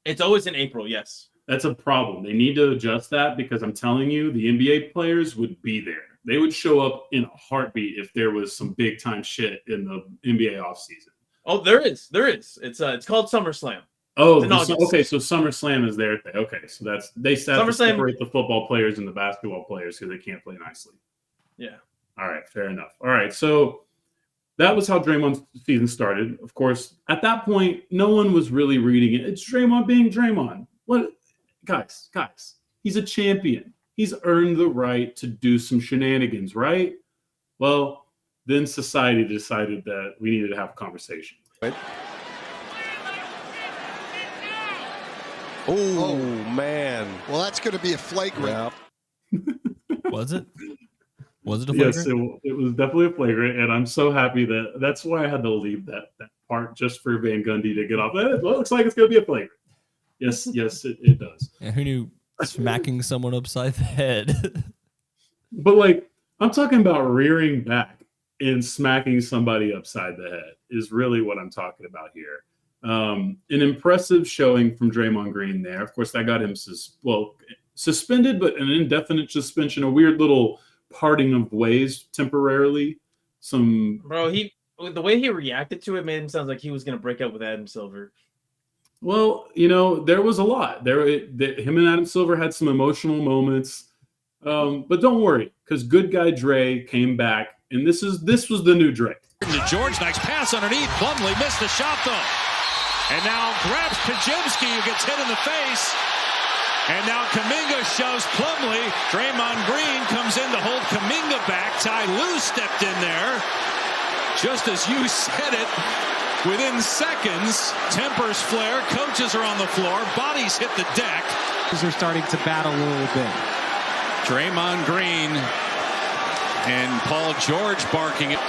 It's always in April. Yes. That's a problem. They need to adjust that, because I'm telling you, the NBA players would be there. They would show up in a heartbeat if there was some big time shit in the NBA offseason. Oh, there is. It's called SummerSlam. Oh, okay. So SummerSlam is their thing. Okay, so they separate the football players and the basketball players because they can't play nicely. Yeah. All right, fair enough. All right, so that was how Draymond's season started. Of course, at that point, no one was really reading it. It's Draymond being Draymond. What? Guys, he's a champion. He's earned the right to do some shenanigans, right? Well, then society decided that we needed to have a conversation. Oh, man. Well, that's going to be a flagrant. Yeah. Was it? Was it a flagrant? Yes, it was definitely a flagrant, and I'm so happy that's why I had to leave that part just for Van Gundy to get off. It looks like it's going to be a flagrant. Yes, it does. Yeah, who knew smacking someone upside the head? But like, I'm talking about rearing back and smacking somebody upside the head is really what I'm talking about here. An impressive showing from Draymond Green there. Of course, that got him suspended, but an indefinite suspension, a weird little parting of ways temporarily. The way he reacted to it made him sound like he was going to break up with Adam Silver. Well, there was a lot. Him and Adam Silver had some emotional moments. But don't worry, because good guy Dre came back, and this was the new Dre. George, nice pass underneath. Plumlee missed the shot, though. And now grabs Pajemski, who gets hit in the face. And now Kuminga shoves Plumlee. Draymond Green comes in to hold Kuminga back. Ty Lue stepped in there. Just as you said it. Within seconds, tempers flare, coaches are on the floor, bodies hit the deck. They're starting to battle a little bit. Draymond Green and Paul George barking it.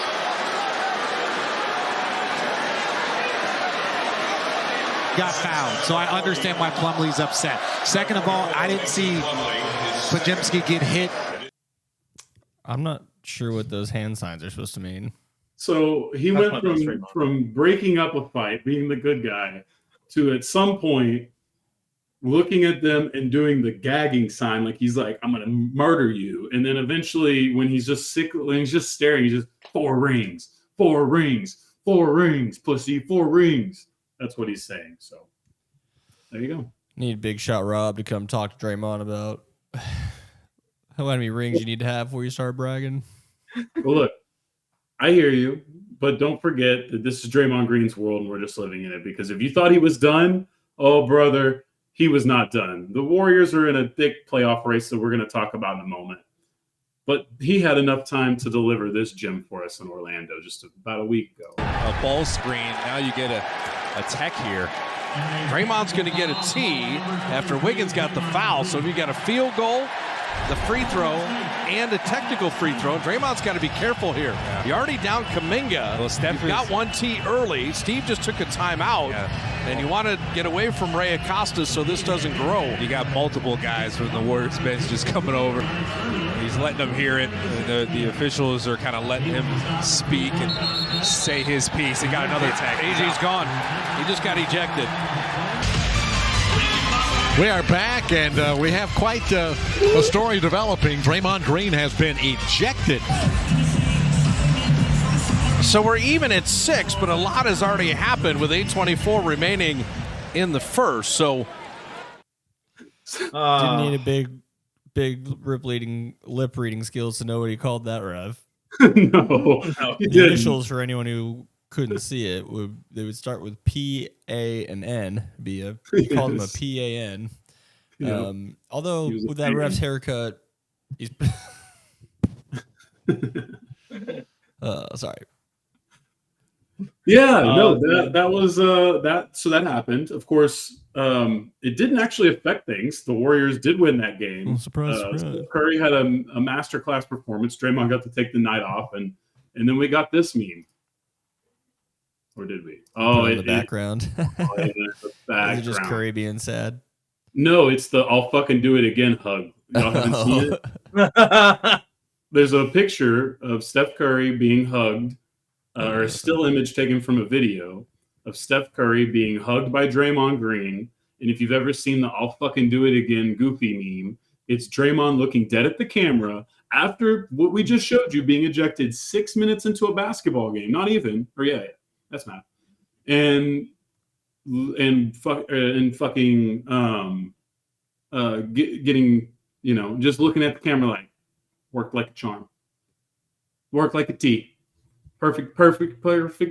got fouled. So I understand why Plumlee's upset. Second of all, I didn't see Podziemski get hit. I'm not sure what those hand signs are supposed to mean. So he went from breaking up a fight, being the good guy, to at some point looking at them and doing the gagging sign, like he's like, I'm gonna murder you. And then eventually when he's just sick, when he's just staring, he's just 4 rings, 4 rings, 4 rings, pussy, 4 rings. That's what he's saying. So there you go. Need Big Shot Rob to come talk to Draymond about how many rings you need to have before you start bragging. Well, look, I hear you, but don't forget that this is Draymond Green's world and we're just living in it. Because if you thought he was done, oh, brother, he was not done. The Warriors are in a thick playoff race that we're going to talk about in a moment. But he had enough time to deliver this gem for us in Orlando just about a week ago. A ball screen. Now you get a tech here. Draymond's going to get a tee after Wiggins got the foul. So if you got a field goal, the free throw, and a technical free throw, Draymond's got to be careful here. Yeah. You're already down Kuminga. Well, Steph got 1 tee early. Steve just took a timeout. Yeah. And you want to get away from Ray Acosta so this doesn't grow. You got multiple guys from the Warriors bench just coming over. He's letting them hear it. The officials are kind of letting him speak and say his piece. He got another tag. AJ's gone. He just got ejected. We are back, and we have quite a story developing. Draymond Green has been ejected. So we're even at 6, but a lot has already happened with 8:24 remaining in the first. So didn't need a big lip reading skills to know what he called that, Rev. No. The initials for anyone who couldn't see it they would start with P-A and N. He called him a P-A-N. Yeah. Although with that ref's haircut, he's sorry. Yeah, no, that was that. So that happened. Of course, it didn't actually affect things. The Warriors did win that game. Oh, surprise. Curry had a masterclass performance. Draymond got to take the night off, and then we got this meme. Or did we? Oh, in the background. Is it just Curry being sad? No, it's the "I'll fucking do it again" hug. Y'all haven't seen it? There's a picture of Steph Curry being hugged, or a still image taken from a video of Steph Curry being hugged by Draymond Green. And if you've ever seen the "I'll fucking do it again" goofy meme, it's Draymond looking dead at the camera after what we just showed you, being ejected 6 minutes into a basketball game. Not even, or yeah. That's math. And fucking getting, just looking at the camera like, worked like a charm. Worked like a T. Perfect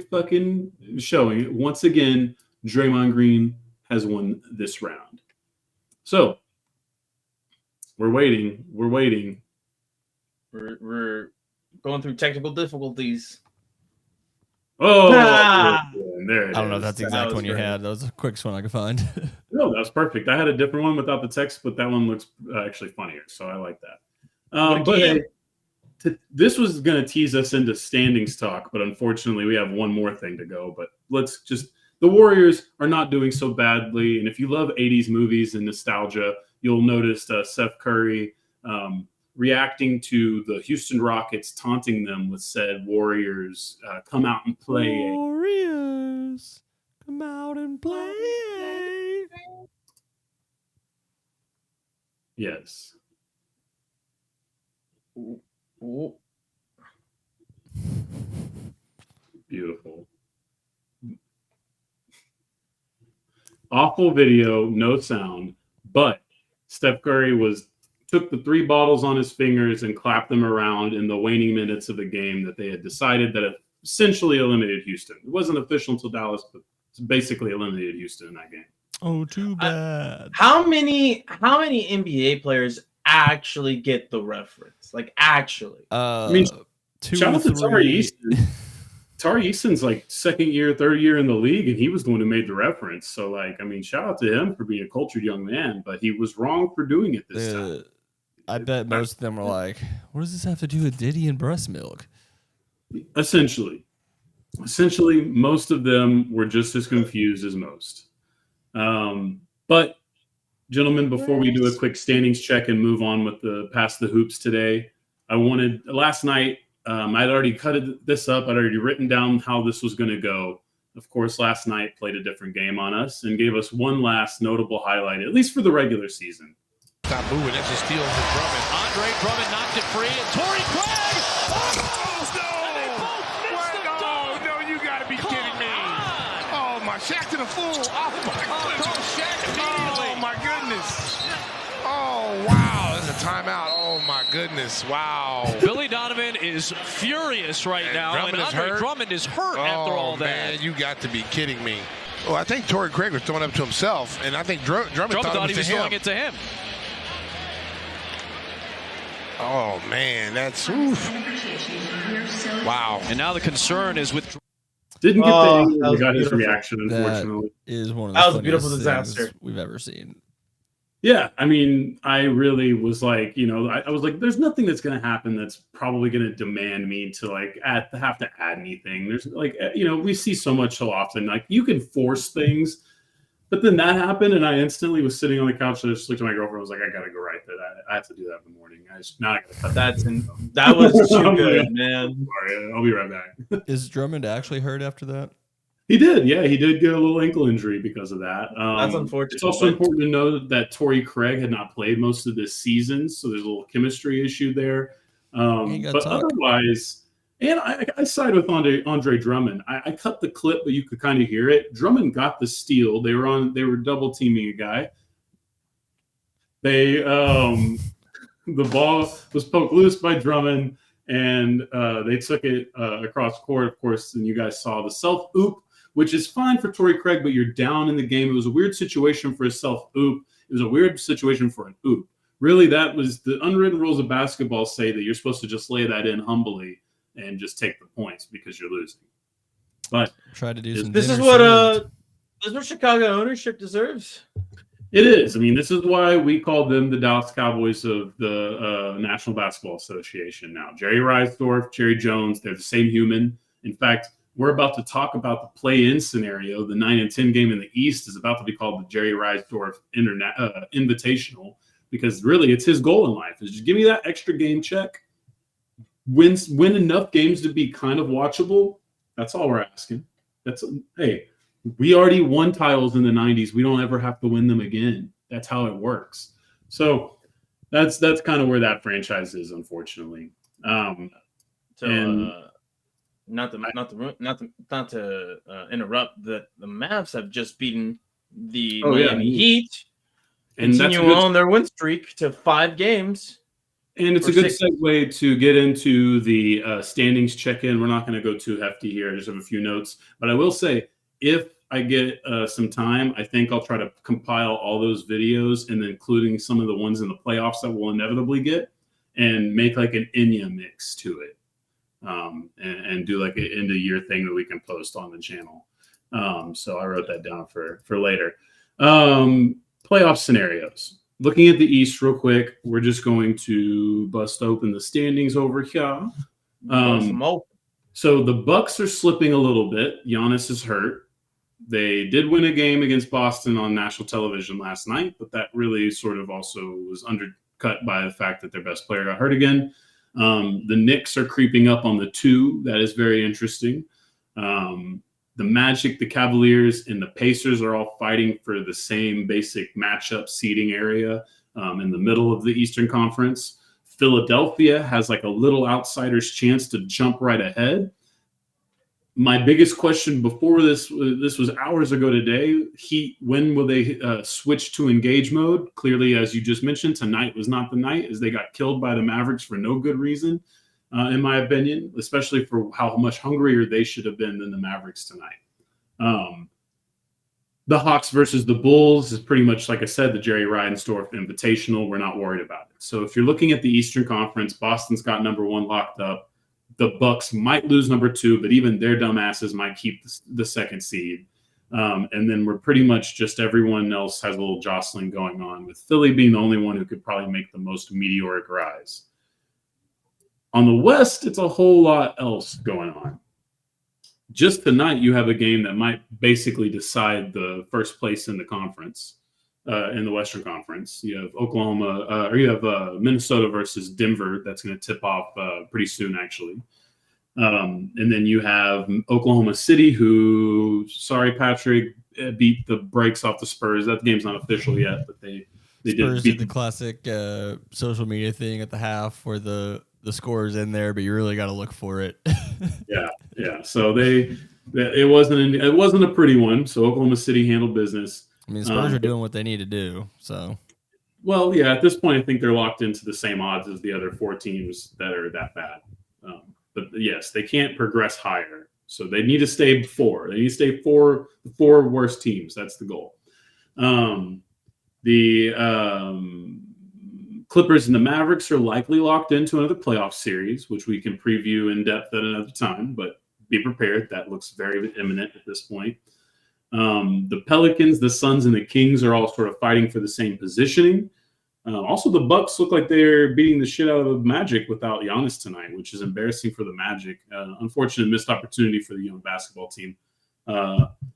fucking showing. Once again, Draymond Green has won this round. So we're waiting. We're going through technical difficulties. Oh, there it is. I don't know if that's the exact one you had. That was the quickest one I could find. No, that was perfect. I had a different one without the text, but that one looks actually funnier, so I like that. But this was going to tease us into standings talk, but unfortunately we have one more thing to go. But the Warriors are not doing so badly, and if you love 80s movies and nostalgia, you'll notice Steph Curry reacting to the Houston Rockets taunting them with said Warriors come out and play. Warriors come out and play. Yes. Ooh. Beautiful. Awful video, no sound, but Steph Curry took the 3 bottles on his fingers and clapped them around in the waning minutes of a game that they had decided that essentially eliminated Houston. It wasn't official until Dallas, but it's basically eliminated Houston in that game. Oh, too bad. How many NBA players actually get the reference? Like, actually? I mean, shout out to Tari Easton. Tari Easton's like second year, third year in the league, and he was the one who made the reference. So, like, I mean, shout out to him for being a cultured young man, but he was wrong for doing it this time. I bet most of them were like, what does this have to do with Diddy and breast milk? Essentially, most of them were just as confused as most. But gentlemen, before we do a quick standings check and move on with the past the hoops today, last night, I'd already cut this up. I'd already written down how this was going to go. Of course, last night played a different game on us and gave us one last notable highlight, at least for the regular season. Stop moving. That's a steal for Drummond. Andre Drummond knocked it free, and Torrey Craig. No, you got to be kidding me. Oh, my Shaq to the fool. Oh, my goodness. Oh, my goodness. Oh, wow. That's a timeout. Oh, my goodness. Wow. Billy Donovan is furious right now, and Andre Drummond is hurt after all that. Man, you got to be kidding me. Oh, I think Torrey Craig was throwing up to himself, and I think Drummond thought he was throwing it to him. Oh, man, that's oof. Wow. And now the concern is with... Didn't get the got his reaction, unfortunately. That is one of the That was a beautiful funniest disaster things we've ever seen. Yeah, I mean, I really was like, I was like, there's nothing that's going to happen that's probably going to demand me to like have to add anything. There's like, we see so much so often, like you can force things, but then that happened, and I instantly was sitting on the couch and I just looked at my girlfriend. I was like, I got to go write that. I have to do that in the morning. I got to cut that was too good, man. Sorry, I'll be right back. Is Drummond actually hurt after that? He did, yeah. He did get a little ankle injury because of that. That's unfortunate. It's also important to know that Torrey Craig had not played most of this season, so there's a little chemistry issue there. But otherwise, and I side with Andre Drummond. I cut the clip, but you could kind of hear it. Drummond got the steal. They were double teaming a guy. The ball was poked loose by Drummond, and they took it across court. Of course, and you guys saw the self oop, which is fine for Torrey Craig, but you're down in the game. It was a weird situation for a self-oop. It was a weird situation for an oop. Really, that was the unwritten rules of basketball say that you're supposed to just lay that in humbly and just take the points because you're losing. But try to do this is what Chicago ownership deserves. It is. I mean, this is why we call them the Dallas Cowboys of the National Basketball Association now. Jerry Reisdorf, Jerry Jones, they're the same human. In fact, we're about to talk about the play-in scenario. The 9 and 10 game in the East is about to be called the Jerry Reisdorf Invitational, because really it's his goal in life is just give me that extra game check, win enough games to be kind of watchable. That's all we're asking. Hey, we already won titles in the 90s. We don't ever have to win them again. That's how it works. So that's kind of where that franchise is, unfortunately. Not to interrupt, the Mavs have just beaten the Miami Heat, and continue on their win streak to 5 games. And it's a good segue to get into the standings check-in. We're not going to go too hefty here. I just have a few notes, but I will say, if I get some time, I think I'll try to compile all those videos, and including some of the ones in the playoffs that we'll inevitably get, and make like an Enya mix to it. And do like an end of year thing that we can post on the channel. So I wrote that down for later. Playoff scenarios. Looking at the East real quick, we're just going to bust open the standings over here. So the Bucks are slipping a little bit. Giannis is hurt. They did win a game against Boston on national television last night, but that really sort of also was undercut by the fact that their best player got hurt again. The Knicks are creeping up on the 2. That is very interesting. The Magic, the Cavaliers, and the Pacers are all fighting for the same basic matchup seeding area in the middle of the Eastern Conference. Philadelphia has like a little outsider's chance to jump right ahead. My biggest question before this was hours ago today, when will they switch to engage mode? Clearly, as you just mentioned, tonight was not the night, as they got killed by the Mavericks for no good reason, in my opinion, especially for how much hungrier they should have been than the Mavericks tonight. The Hawks versus the Bulls is pretty much, like I said, the Jerry Reinsdorf Invitational. We're not worried about it. So if you're looking at the Eastern Conference, Boston's got number 1 locked up. The Bucks might lose number 2, but even their dumbasses might keep the second seed. And then we're pretty much just everyone else has a little jostling going on, with Philly being the only one who could probably make the most meteoric rise. On the West, it's a whole lot else going on. just tonight you have a game that might basically decide the first place in the conference, in the Western Conference. You have Oklahoma, or you have Minnesota versus Denver. That's going to tip off pretty soon, actually. And then you have Oklahoma City, who, sorry, Patrick, beat the brakes off the Spurs. That game's not official yet, but they Spurs did the classic social media thing at the half where the score's in there, but you really got to look for it. Yeah. So it wasn't a pretty one. So Oklahoma City handled business. I mean, Spurs are doing what they need to do. So, well, yeah, at this point, I think they're locked into the same odds as the other 4 teams that are that bad. But yes, they can't progress higher. So they need to stay 4. They need to stay the 4 worst teams. That's the goal. The Clippers and the Mavericks are likely locked into another playoff series, which we can preview in depth at another time, but be prepared. That looks very imminent at this point. The Pelicans, the Suns, and the Kings are all sort of fighting for the same positioning. Also, the Bucks look like they're beating the shit out of the Magic without Giannis tonight, which is embarrassing for the Magic. Unfortunate missed opportunity for the young basketball team.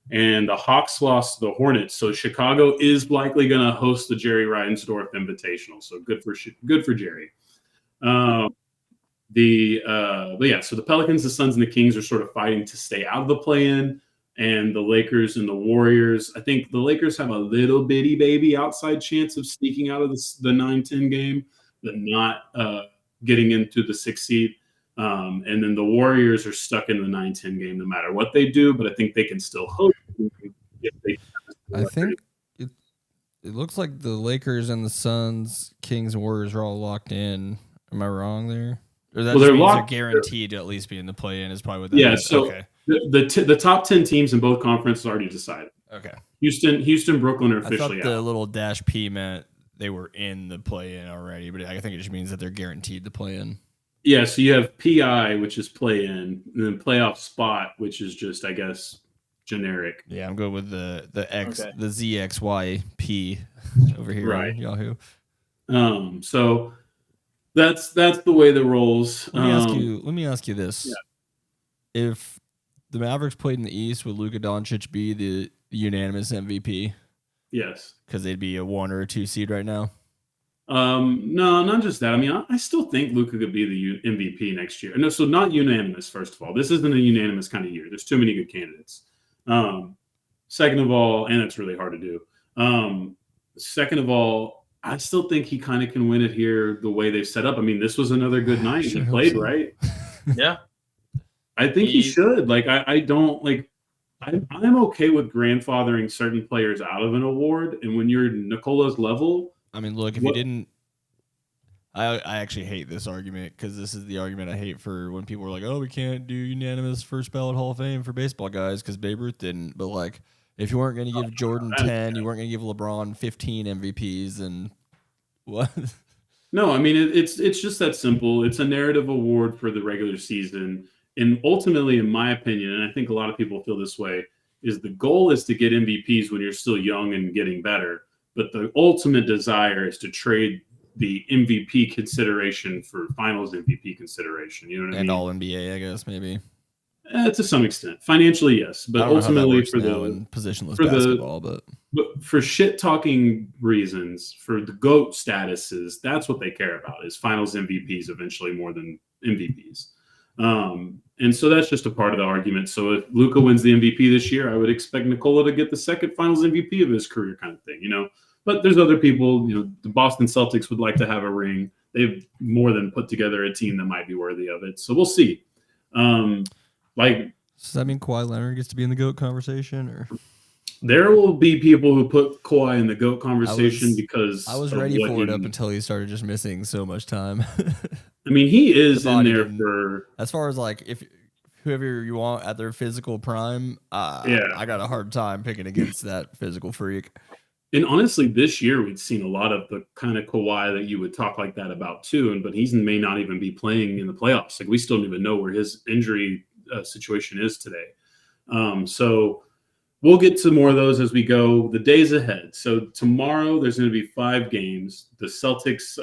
And the Hawks lost to the Hornets, so Chicago is likely going to host the Jerry Reinsdorf Invitational. So good for Jerry. But yeah, so the Pelicans, the Suns, and the Kings are sort of fighting to stay out of the play-in. And the Lakers and the Warriors, I think the Lakers have a little bitty baby outside chance of sneaking out of the 9-10 game, but not getting into the 6th seed. And then the Warriors are stuck in the 9-10 game no matter what they do, but I think they can still host. I think it looks like the Lakers and the Suns, Kings, and Warriors are all locked in. Am I wrong there? Or that just means they're guaranteed to at least be in the play-in is probably what that means. So okay. The top 10 teams in both conferences already decided. Okay. Houston, Brooklyn are I officially thought out. the little dash P meant they were in the play-in already, but I think it just means that they're guaranteed to play in. Yeah, so you have PI, which is play-in, and then playoff spot, which is just, I guess, generic. Yeah, I'm good with the ZXYP over here on Yahoo. So that's the way that rolls. Let me ask you this. Yeah. If the Mavericks played in the East, would Luka Doncic be the unanimous MVP? Yes. Because they'd be a 1 or a 2 seed right now? No, not just that. I mean, I still think Luka could be the MVP next year. No, so not unanimous, first of all. This isn't a unanimous kind of year. There's too many good candidates. Second of all, and it's really hard to do. Second of all, I still think he kind of can win it here the way they've set up. I mean, this was another good night. He played, right? Yeah. I think he should. Like, I don't like. I'm okay with grandfathering certain players out of an award, and when you're Nicola's level, I mean, look, if you didn't, I actually hate this argument because this is the argument I hate for when people are like, "Oh, we can't do unanimous first ballot Hall of Fame for baseball guys because Babe Ruth didn't." But like, if you weren't going to give Jordan 10, you weren't going to give LeBron 15 MVPs, and what? No, I mean it's just that simple. It's a narrative award for the regular season. And ultimately, in my opinion, and I think a lot of people feel this way, is the goal is to get MVPs when you're still young and getting better. But the ultimate desire is to trade the MVP consideration for finals MVP consideration. You know what I mean? And all NBA, I guess, maybe. To some extent. Financially, yes. But ultimately for the positionless basketball, but for shit talking reasons, for the GOAT statuses, that's what they care about is finals MVPs eventually more than MVPs. And so that's just a part of the argument. So if Luka wins the MVP this year, I would expect Nikola to get the second finals MVP of his career kind of thing, you know. But there's other people, you know, the Boston Celtics would like to have a ring. They've more than put together a team that might be worthy of it. So we'll see. Does that mean Kawhi Leonard gets to be in the GOAT conversan, or there will be people who put Kawhi in the GOAT conversation because I was ready for it up until he started just missing so much time. I mean, he is in there for as far as like if whoever you want at their physical prime. I got a hard time picking against that physical freak. And honestly, this year we've seen a lot of the kind of Kawhi that you would talk like that about too. But he may not even be playing in the playoffs. Like we still don't even know where his injury situation is today. So we'll get to more of those as we go. The days ahead. So tomorrow there's going to be 5 games. The Celtics,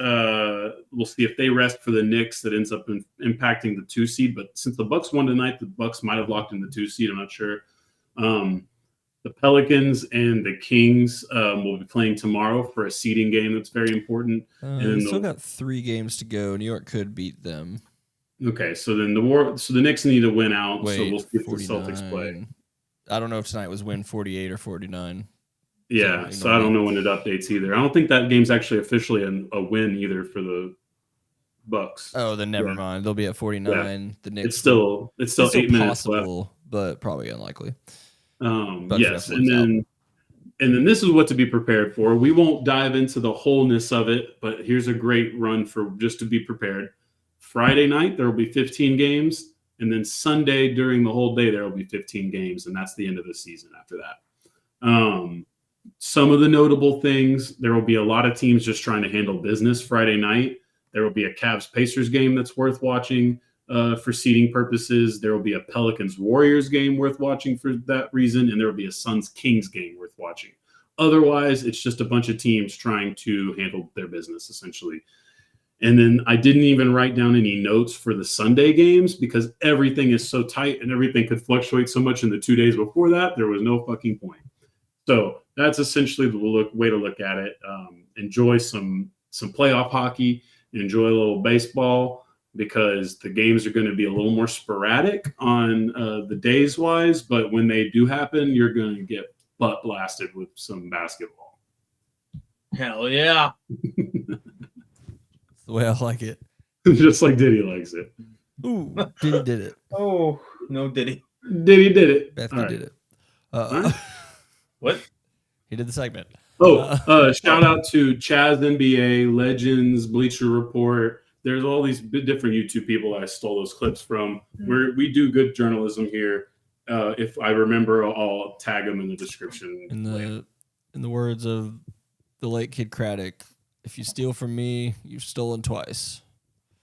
we'll see if they rest for the Knicks. That ends up impacting the 2 seed. But since the Bucks won tonight, the Bucks might have locked in the 2 seed. I'm not sure. The Pelicans and the Kings will be playing tomorrow for a seeding game that's very important. And still got 3 games to go. New York could beat them. Okay, so then the Knicks need to win out. So we'll see if 49. the Celtics play. I don't know if tonight was win 48 or 49. Yeah, so I don't know when it updates either. I don't think that game's actually officially a win either for the Bucks. Oh, then never mind. They'll be at 49. Yeah. The Knicks. It's still 8 minutes possible, left, but probably unlikely. Yes, and then this is what to be prepared for. We won't dive into the wholeness of it, but here's a great run for just to be prepared. Friday night there will be 15 games, and then Sunday during the whole day there will be 15 games, and that's the end of the season after that. Some of the notable things, there will be a lot of teams just trying to handle business Friday night. There will be a Cavs-Pacers game that's worth watching for seeding purposes. There will be a Pelicans-Warriors game worth watching for that reason, and there will be a Suns-Kings game worth watching. Otherwise, it's just a bunch of teams trying to handle their business, essentially. And then I didn't even write down any notes for the Sunday games because everything is so tight and everything could fluctuate so much in the 2 days before that. There was no fucking point. So that's essentially the way to look at it. Enjoy some playoff hockey. Enjoy a little baseball because the games are going to be a little more sporadic on the days wise. But when they do happen, you're going to get butt blasted with some basketball. Hell yeah. The way I like it. Just like Diddy likes it. Ooh, Diddy did it. Oh, no Diddy. Diddy did it. Bethke did it. What? He did the segment. Shout out to Chaz NBA, Legends, Bleacher Report. There's all these different YouTube people I stole those clips from. We do good journalism here. If I remember, I'll tag them in the description. In the words of the late Kid Craddock, if you steal from me, you've stolen twice.